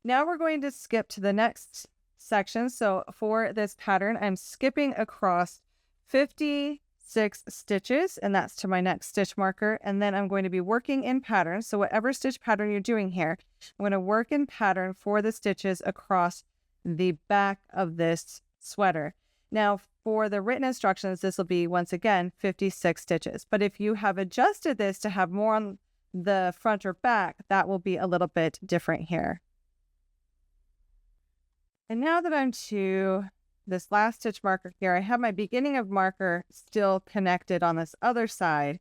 Now we're going to skip to the next section. So for this pattern, I'm skipping across 56 stitches, and that's to my next stitch marker. And then I'm going to be working in pattern. So whatever stitch pattern you're doing here, I'm going to work in pattern for the stitches across the back of this sweater. Now for the written instructions, this will be, once again, 56 stitches. But if you have adjusted this to have more on the front or back, that will be a little bit different here. And now that I'm to this last stitch marker here, I have my beginning of marker still connected on this other side.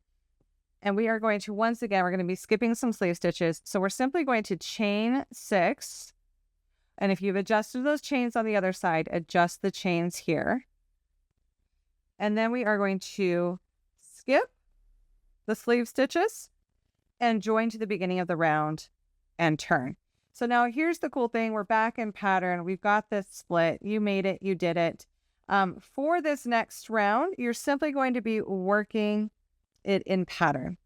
And we are going to, once again, we're going to be skipping some sleeve stitches. So we're simply going to chain 6. And if you've adjusted those chains on the other side, adjust the chains here. And then we are going to skip the sleeve stitches and join to the beginning of the round and turn. So now here's the cool thing. We're back in pattern. We've got this split. You made it. You did it. For this next round, you're simply going to be working it in pattern.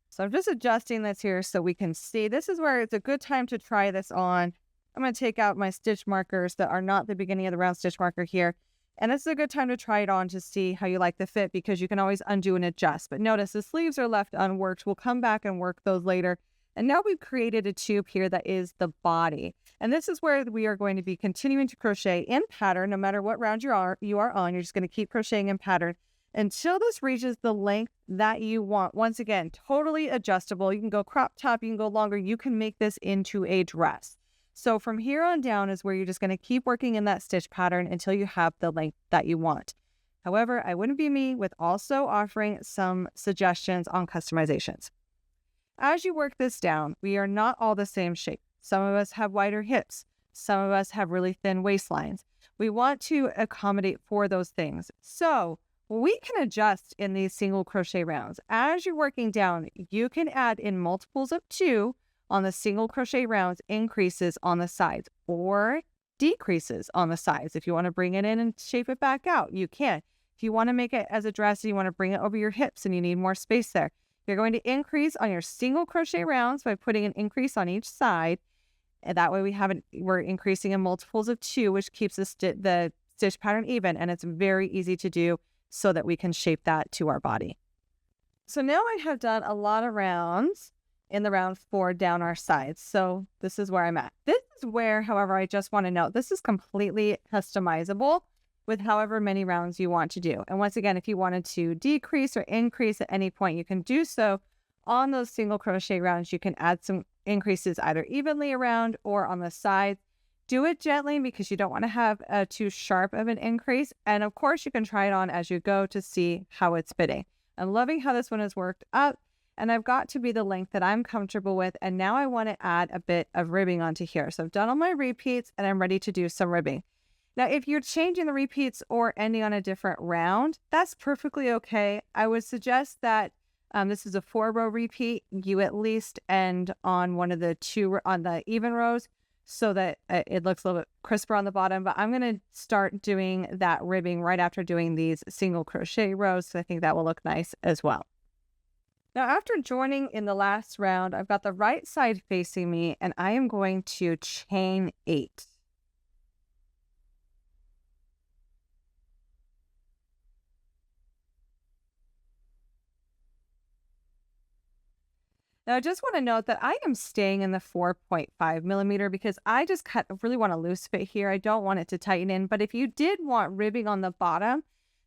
So I'm just adjusting this here so we can see. This is where it's a good time to try this on I'm going to take out my stitch markers that are not the beginning of the round stitch marker here. And this is a good time to try it on to see how you like the fit, because you can always undo and adjust. But notice the sleeves are left unworked. We'll come back and work those later. And now we've created a tube here that is the body. And this is where we are going to be continuing to crochet in pattern. No matter what round you are on, you're just going to keep crocheting in pattern until this reaches the length that you want. Once again, totally adjustable. You can go crop top, you can go longer. You can make this into a dress. So from here on down is where you're just going to keep working in that stitch pattern until you have the length that you want. However, I wouldn't be me with also offering some suggestions on customizations. As you work this down, we are not all the same shape. Some of us have wider hips. Some of us have really thin waistlines. We want to accommodate for those things. So we can adjust in these single crochet rounds. As you're working down, you can add in multiples of 2 on the single crochet rounds, increases on the sides or decreases on the sides. If you want to bring it in and shape it back out, you can. If you want to make it as a dress and you want to bring it over your hips and you need more space there, you're going to increase on your single crochet rounds by putting an increase on each side. And that way we're increasing in multiples of 2, which keeps the stitch pattern even. And it's very easy to do so that we can shape that to our body. So now I have done a lot of rounds in the round 4 down our sides. So this is where I'm at. This is where, however, I just want to note, this is completely customizable with however many rounds you want to do. And once again, if you wanted to decrease or increase at any point, you can do so on those single crochet rounds. You can add some increases either evenly around or on the sides. Do it gently because you don't want to have too sharp of an increase. And of course, you can try it on as you go to see how it's fitting. I'm loving how this one has worked up. And I've got to be the length that I'm comfortable with. And now I want to add a bit of ribbing onto here. So I've done all my repeats and I'm ready to do some ribbing. Now, if you're changing the repeats or ending on a different round, that's perfectly okay. I would suggest that this is a 4-row repeat. You at least end on one of the 2 on the even rows so that it looks a little bit crisper on the bottom. But I'm going to start doing that ribbing right after doing these single crochet rows. So I think that will look nice as well. Now, after joining in the last round, I've got the right side facing me, and I am going to chain 8. Now, I just want to note that I am staying in the 4.5 millimeter because I just really want a loose fit here. I don't want it to tighten in, but if you did want ribbing on the bottom,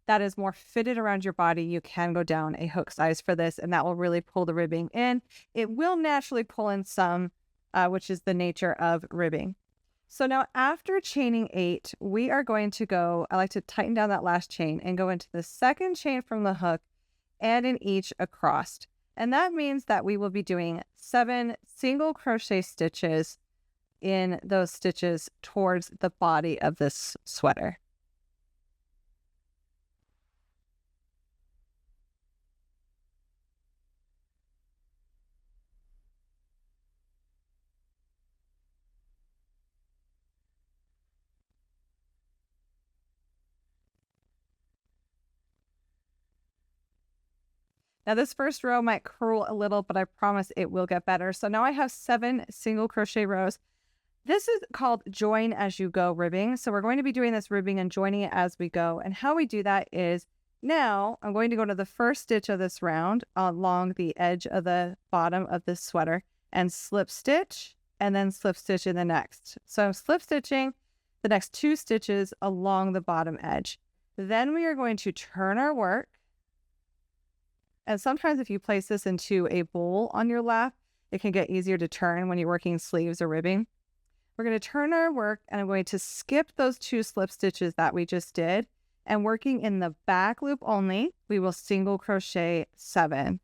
that is more fitted around your body, you can go down a hook size for this, and that will really pull the ribbing in. It will naturally pull in some, which is the nature of ribbing. So now after chaining 8, we are going to go, I like to tighten down that last chain and go into the second chain from the hook and in each across. And that means that we will be doing 7 single crochet stitches in those stitches towards the body of this sweater. Now this first row might curl a little, but I promise it will get better. So now I have 7 single crochet rows. This is called join as you go ribbing. So we're going to be doing this ribbing and joining it as we go. And how we do that is now I'm going to go to the first stitch of this round along the edge of the bottom of this sweater and slip stitch and then slip stitch in the next. So I'm slip stitching the next 2 stitches along the bottom edge. Then we are going to turn our work. And sometimes if you place this into a bowl on your lap, it can get easier to turn when you're working sleeves or ribbing. We're going to turn our work and I'm going to skip those 2 slip stitches that we just did. And working in the back loop only, we will single crochet 7.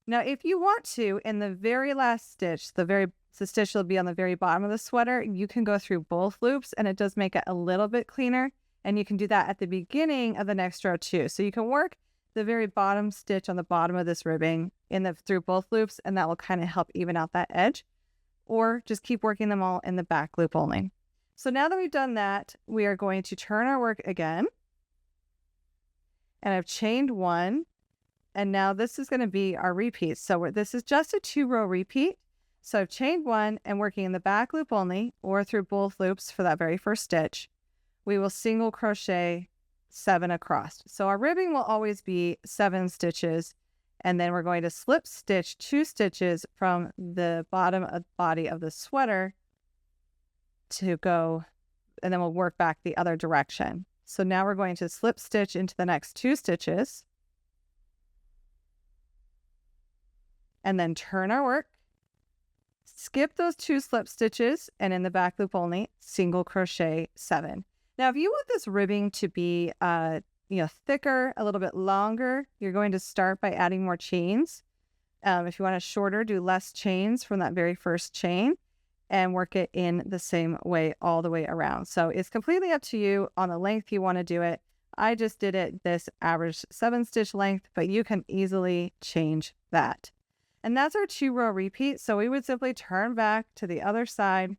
Now, if you want to, in the very last stitch, the stitch will be on the very bottom of the sweater, you can go through both loops and it does make it a little bit cleaner. And you can do that at the beginning of the next row too. So you can work the very bottom stitch on the bottom of this ribbing through both loops, and that will kind of help even out that edge. or just keep working them all in the back loop only. So now that we've done that, we are going to turn our work again. And I've chained one. And now this is going to be our repeat. So this is just a 2-row repeat. So I've chained one and working in the back loop only or through both loops for that very first stitch. We will single crochet 7 across. So our ribbing will always be 7 stitches. And then we're going to slip stitch 2 stitches from the bottom of the body of the sweater to go, and then we'll work back the other direction. So now we're going to slip stitch into the next 2 stitches and then turn our work, skip those 2 slip stitches, and in the back loop only, single crochet 7. Now, if you want this ribbing to be thicker, a little bit longer, you're going to start by adding more chains. If you want it shorter, do less chains from that very first chain and work it in the same way all the way around. So it's completely up to you on the length you want to do it. I just did it this average 7-stitch length, but you can easily change that. And that's our 2-row repeat. So we would simply turn back to the other side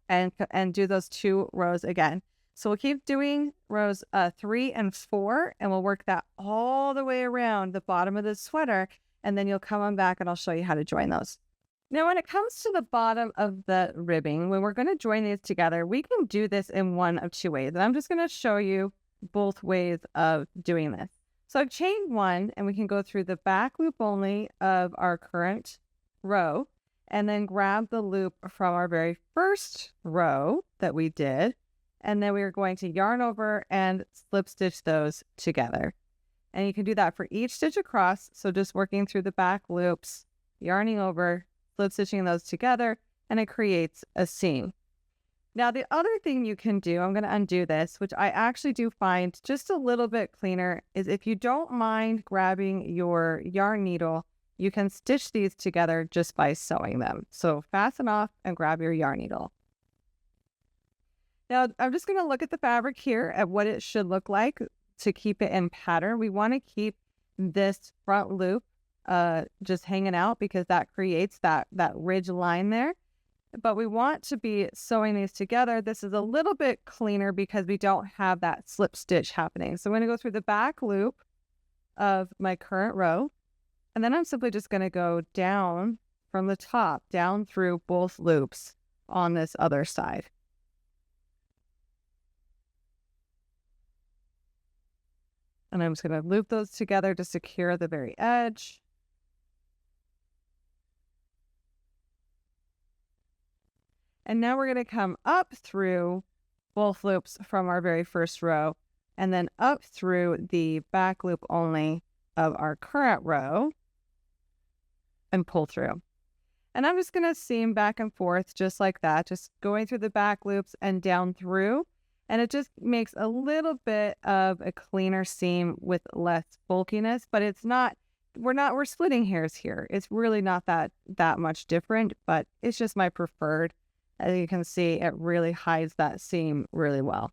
and do those 2 rows again. So we'll keep doing rows 3 and 4, and we'll work that all the way around the bottom of the sweater, and then you'll come on back and I'll show you how to join those. Now, when it comes to the bottom of the ribbing, when we're going to join these together, we can do this in one of 2 ways. And I'm just going to show you both ways of doing this. So I've chained one, and we can go through the back loop only of our current row, and then grab the loop from our very first row that we did. And then we are going to yarn over and slip stitch those together. And you can do that for each stitch across. So just working through the back loops, yarning over, slip stitching those together, and it creates a seam. Now, the other thing you can do, I'm going to undo this, which I actually do find just a little bit cleaner, is if you don't mind grabbing your yarn needle, you can stitch these together just by sewing them. So fasten off and grab your yarn needle. Now, I'm just going to look at the fabric here at what it should look like to keep it in pattern. We want to keep this front loop just hanging out because that creates that ridge line there. But we want to be sewing these together. This is a little bit cleaner because we don't have that slip stitch happening. So I'm going to go through the back loop of my current row. And then I'm simply just going to go down from the top, down through both loops on this other side. And I'm just going to loop those together to secure the very edge. And now we're going to come up through both loops from our very first row and then up through the back loop only of our current row and pull through. And I'm just going to seam back and forth just like that, just going through the back loops and down through. And it just makes a little bit of a cleaner seam with less bulkiness, but it's not, we're splitting hairs here. It's really not that much different, but it's just my preferred. As you can see, it really hides that seam really well.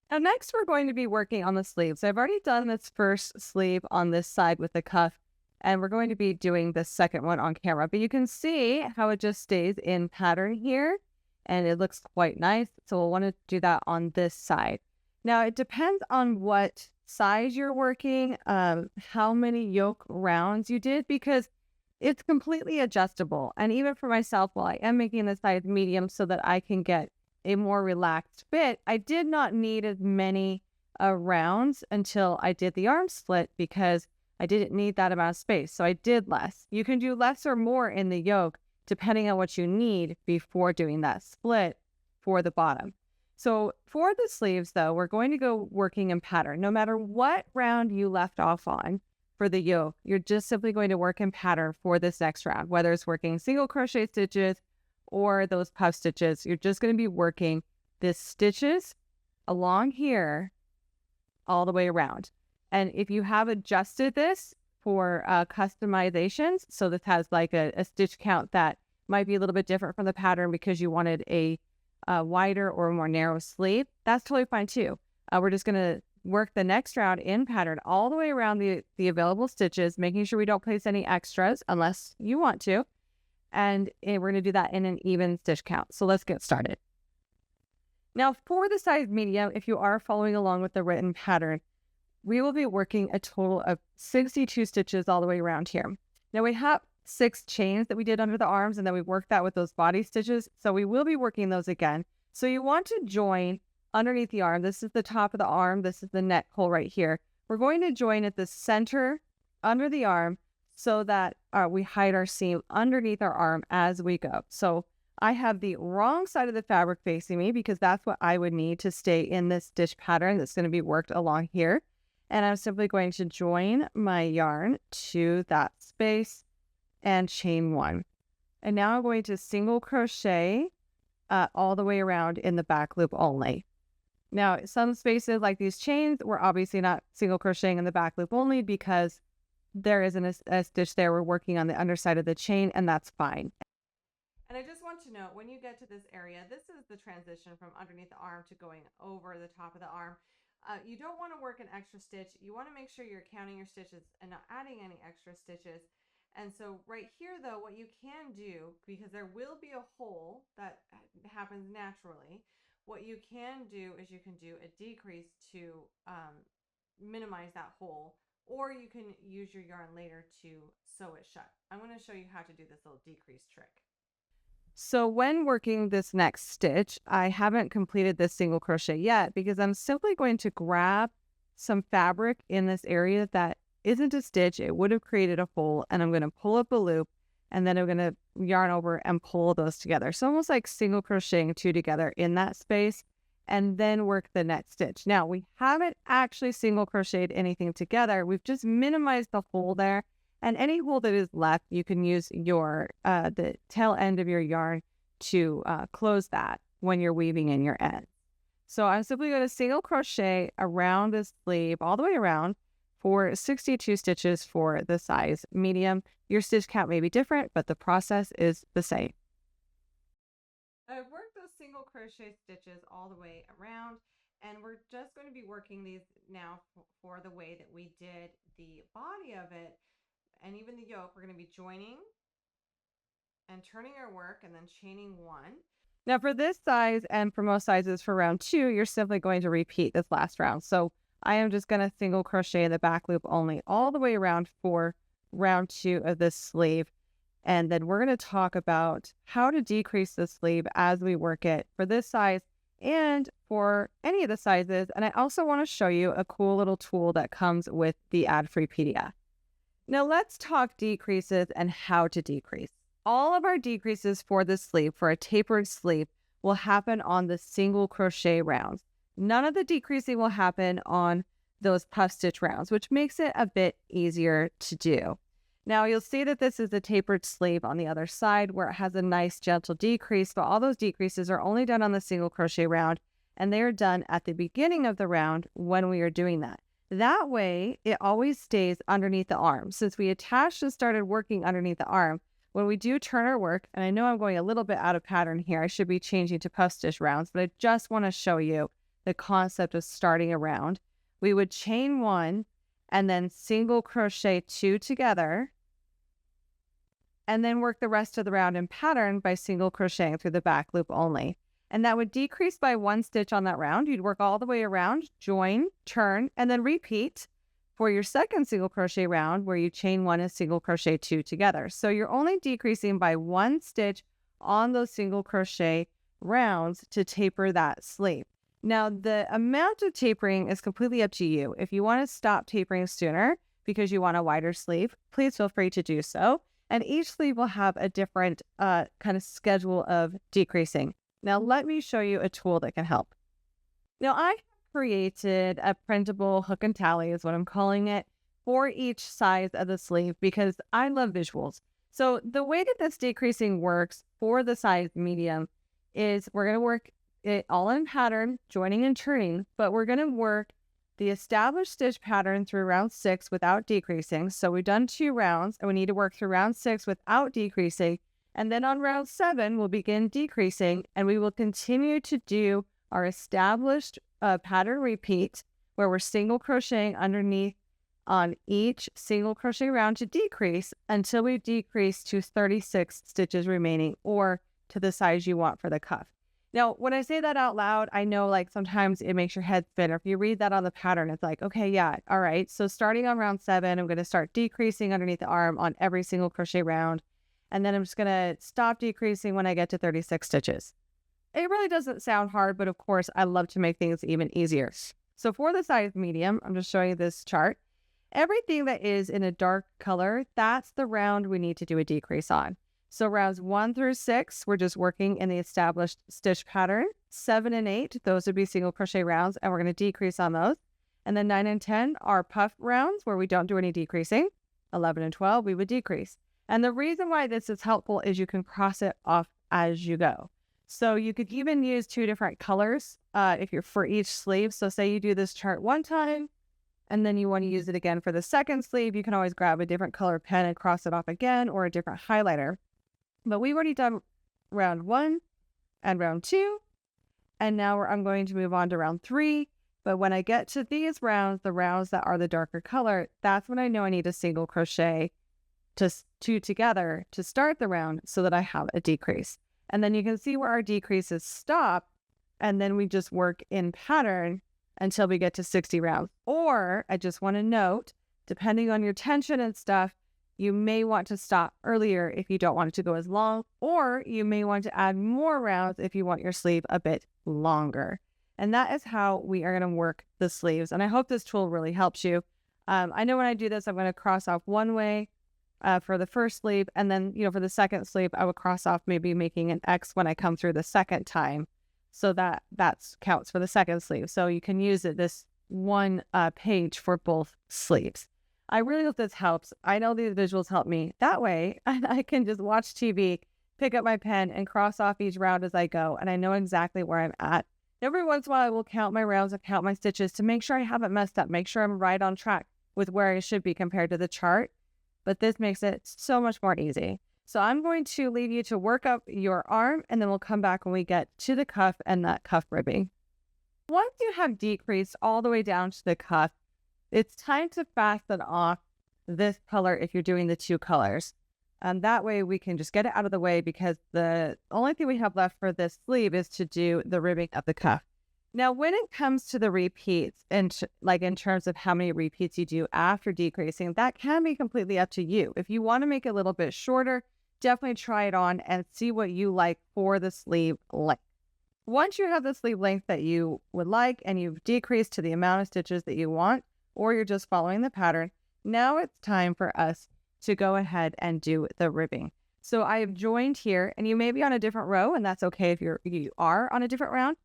Now next we're going to be working on the sleeves. I've already done this first sleeve on this side with the cuff, and we're going to be doing the second one on camera, but you can see how it just stays in pattern here. And it looks quite nice. So we'll want to do that on this side. Now, it depends on what size you're working, how many yoke rounds you did, because it's completely adjustable. And even for myself, while I am making the size medium so that I can get a more relaxed fit, I did not need as many rounds until I did the arm split because I didn't need that amount of space. So I did less. You can do less or more in the yoke, depending on what you need before doing that split for the bottom. So for the sleeves, though, we're going to go working in pattern. No matter what round you left off on for the yoke, you're just simply going to work in pattern for this next round, whether it's working single crochet stitches or those puff stitches. You're just going to be working the stitches along here all the way around. And if you have adjusted this for customizations, so this has like a stitch count that might be a little bit different from the pattern because you wanted a wider or more narrow sleeve, that's totally fine too. We're just going to work the next round in pattern all the way around the available stitches, making sure we don't place any extras unless you want to. and we're going to do that in an even stitch count. So let's get started. Now for the size medium, if you are following along with the written pattern, we will be working a total of 62 stitches all the way around here. Now we have 6 chains that we did under the arms, and then we worked that with those body stitches. So we will be working those again. So you want to join underneath the arm. This is the top of the arm. This is the neck hole right here. We're going to join at the center under the arm so that we hide our seam underneath our arm as we go. So I have the wrong side of the fabric facing me because that's what I would need to stay in this stitch pattern that's going to be worked along here. And I'm simply going to join my yarn to that space and chain 1. And now I'm going to single crochet all the way around in the back loop only. Now, some spaces like these chains, we're obviously not single crocheting in the back loop only because there isn't a stitch there. We're working on the underside of the chain, and that's fine. And I just want to note, when you get to this area, this is the transition from underneath the arm to going over the top of the arm. You don't want to work an extra stitch. You want to make sure you're counting your stitches and not adding any extra stitches. And so right here, though, what you can do, because there will be a hole that happens naturally, what you can do is you can do a decrease to minimize that hole, or you can use your yarn later to sew it shut. I'm going to show you how to do this little decrease trick. So when working this next stitch, I haven't completed this single crochet yet because I'm simply going to grab some fabric in this area that isn't a stitch. It would have created a hole, and I'm going to pull up a loop, and then I'm going to yarn over and pull those together. So almost like single crocheting 2 together in that space, and then work the next stitch. Now we haven't actually single crocheted anything together. We've just minimized the hole there. And any hole that is left, you can use your the tail end of your yarn to close that when you're weaving in your end. So I'm simply going to single crochet around this sleeve all the way around for 62 stitches for the size medium. Your stitch count may be different, but the process is the same. I've worked those single crochet stitches all the way around, and we're just going to be working these now for the way that we did the body of it. And even the yoke, we're going to be joining and turning our work and then chaining 1. Now for this size and for most sizes for round 2, you're simply going to repeat this last round. So I am just going to single crochet in the back loop only all the way around for round 2 of this sleeve. And then we're going to talk about how to decrease the sleeve as we work it for this size and for any of the sizes. And I also want to show you a cool little tool that comes with the ad-free PDF. Now let's talk decreases and how to decrease. All of our decreases for the sleeve, for a tapered sleeve, will happen on the single crochet rounds. None of the decreasing will happen on those puff stitch rounds, which makes it a bit easier to do. Now you'll see that this is a tapered sleeve on the other side where it has a nice gentle decrease, but all those decreases are only done on the single crochet round, and they are done at the beginning of the round when we are doing that. That way, it always stays underneath the arm. Since we attached and started working underneath the arm, when we do turn our work, and I know I'm going a little bit out of pattern here, I should be changing to puff stitch rounds, but I just want to show you the concept of starting a round. We would chain 1 and then single crochet 2 together, and then work the rest of the round in pattern by single crocheting through the back loop only. And that would decrease by 1 stitch on that round. You'd work all the way around, join, turn, and then repeat for your second single crochet round where you chain 1 and single crochet 2 together. So you're only decreasing by 1 stitch on those single crochet rounds to taper that sleeve. Now, the amount of tapering is completely up to you. If you want to stop tapering sooner because you want a wider sleeve, please feel free to do so. And each sleeve will have a different kind of schedule of decreasing. Now, let me show you a tool that can help. Now, I created a printable hook and tally is what I'm calling it for each size of the sleeve because I love visuals. So the way that this decreasing works for the size medium is we're going to work it all in pattern, joining and turning, but we're going to work the established stitch pattern through round 6 without decreasing. So we've done 2 rounds and we need to work through round 6 without decreasing. And then on round 7, we'll begin decreasing and we will continue to do our established pattern repeat where we're single crocheting underneath on each single crochet round to decrease until we decrease to 36 stitches remaining, or to the size you want for the cuff. Now, when I say that out loud, I know like sometimes it makes your head spin, or if you read that on the pattern, it's like, okay, yeah, all right. So starting on round 7, I'm going to start decreasing underneath the arm on every single crochet round. And then I'm just going to stop decreasing when I get to 36 stitches. It really doesn't sound hard, but of course, I love to make things even easier. So for the size medium, I'm just showing you this chart. Everything that is in a dark color, that's the round we need to do a decrease on. So rounds 1 through 6, we're just working in the established stitch pattern. 7 and 8, those would be single crochet rounds, and we're going to decrease on those. And then 9 and 10 are puff rounds where we don't do any decreasing. 11 and 12, we would decrease. And the reason why this is helpful is you can cross it off as you go. So you could even use 2 different colors if you're for each sleeve. So say you do this chart one time, and then you want to use it again for the second sleeve, you can always grab a different color pen and cross it off again, or a different highlighter. But we've already done round 1 and round 2, and now I'm going to move on to round 3. But when I get to these rounds, the rounds that are the darker color, that's when I know I need a single crochet to 2 together to start the round so that I have a decrease. And then you can see where our decreases stop, and then we just work in pattern until we get to 60 rounds. Or I just want to note, depending on your tension and stuff, you may want to stop earlier if you don't want it to go as long, or you may want to add more rounds if you want your sleeve a bit longer. And that is how we are going to work the sleeves. And I hope this tool really helps you. I know when I do this, I'm going to cross off one way for the first sleeve. And then, for the second sleeve, I would cross off maybe making an X when I come through the second time. So that counts for the second sleeve. So you can use it this one page for both sleeves. I really hope this helps. I know these visuals help me. That way, I can just watch TV, pick up my pen, and cross off each round as I go, and I know exactly where I'm at. Every once in a while, I will count my rounds and count my stitches to make sure I haven't messed up, make sure I'm right on track with where I should be compared to the chart. But this makes it so much more easy. So I'm going to leave you to work up your arm, and then we'll come back when we get to the cuff and that cuff ribbing. Once you have decreased all the way down to the cuff, it's time to fasten off this color if you're doing the 2 colors. And that way we can just get it out of the way, because the only thing we have left for this sleeve is to do the ribbing of the cuff. Now, when it comes to the repeats, and in terms of how many repeats you do after decreasing, that can be completely up to you. If you want to make it a little bit shorter, definitely try it on and see what you like for the sleeve length. Once you have the sleeve length that you would like, and you've decreased to the amount of stitches that you want, or you're just following the pattern, now it's time for us to go ahead and do the ribbing. So I have joined here, and you may be on a different row, and that's okay if you are on a different round.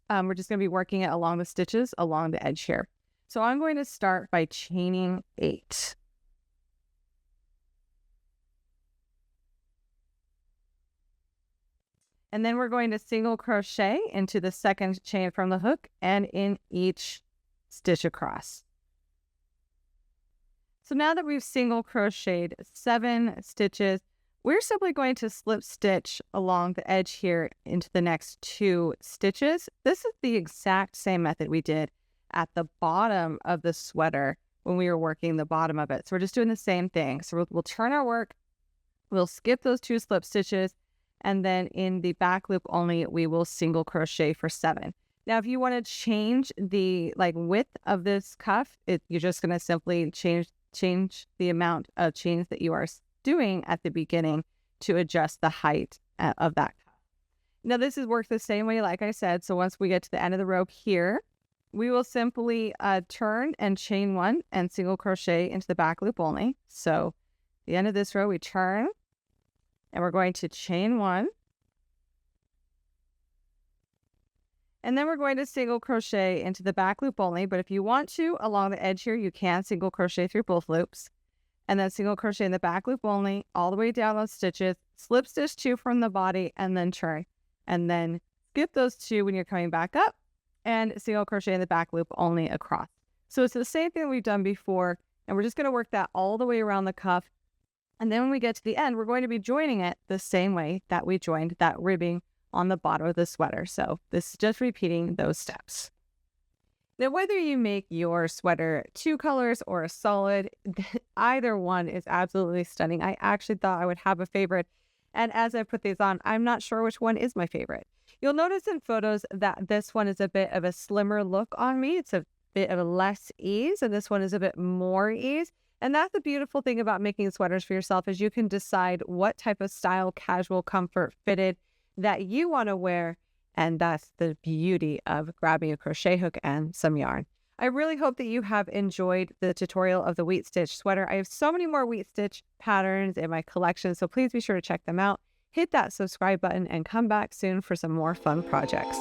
We're just going to be working it along the stitches along the edge here. So I'm going to start by chaining 8. And then we're going to single crochet into the second chain from the hook and in each stitch across. So now that we've single crocheted 7 stitches, we're simply going to slip stitch along the edge here into the next 2 stitches. This is the exact same method we did at the bottom of the sweater when we were working the bottom of it. So we're just doing the same thing. So we'll turn our work, we'll skip those 2 slip stitches, and then in the back loop only, we will single crochet for 7. Now, if you want to change the width of this cuff, you're just going to simply change the amount of chains that you are doing at the beginning to adjust the height of that cuff. Now, this is worked the same way, like I said. So once we get to the end of the row here, we will simply turn and chain 1 and single crochet into the back loop only. So the end of this row, we turn, and we're going to chain 1. And then we're going to single crochet into the back loop only. But if you want to, along the edge here, you can single crochet through both loops. And then single crochet in the back loop only, all the way down those stitches, slip stitch 2 from the body, and then turn. And then skip those 2 when you're coming back up, and single crochet in the back loop only across. So it's the same thing we've done before, and we're just going to work that all the way around the cuff. And then when we get to the end, we're going to be joining it the same way that we joined that ribbing on the bottom of the sweater. So this is just repeating those steps. Now, whether you make your sweater two colors or a solid, either one is absolutely stunning. I actually thought I would have a favorite. And as I put these on, I'm not sure which one is my favorite. You'll notice in photos that this one is a bit of a slimmer look on me. It's a bit of a less ease, and this one is a bit more ease. And that's the beautiful thing about making sweaters for yourself is you can decide what type of style, casual, comfort, fitted that you want to wear. And that's the beauty of grabbing a crochet hook and some yarn. I really hope that you have enjoyed the tutorial of the wheat stitch sweater. I have so many more wheat stitch patterns in my collection, so please be sure to check them out. Hit that subscribe button and come back soon for some more fun projects.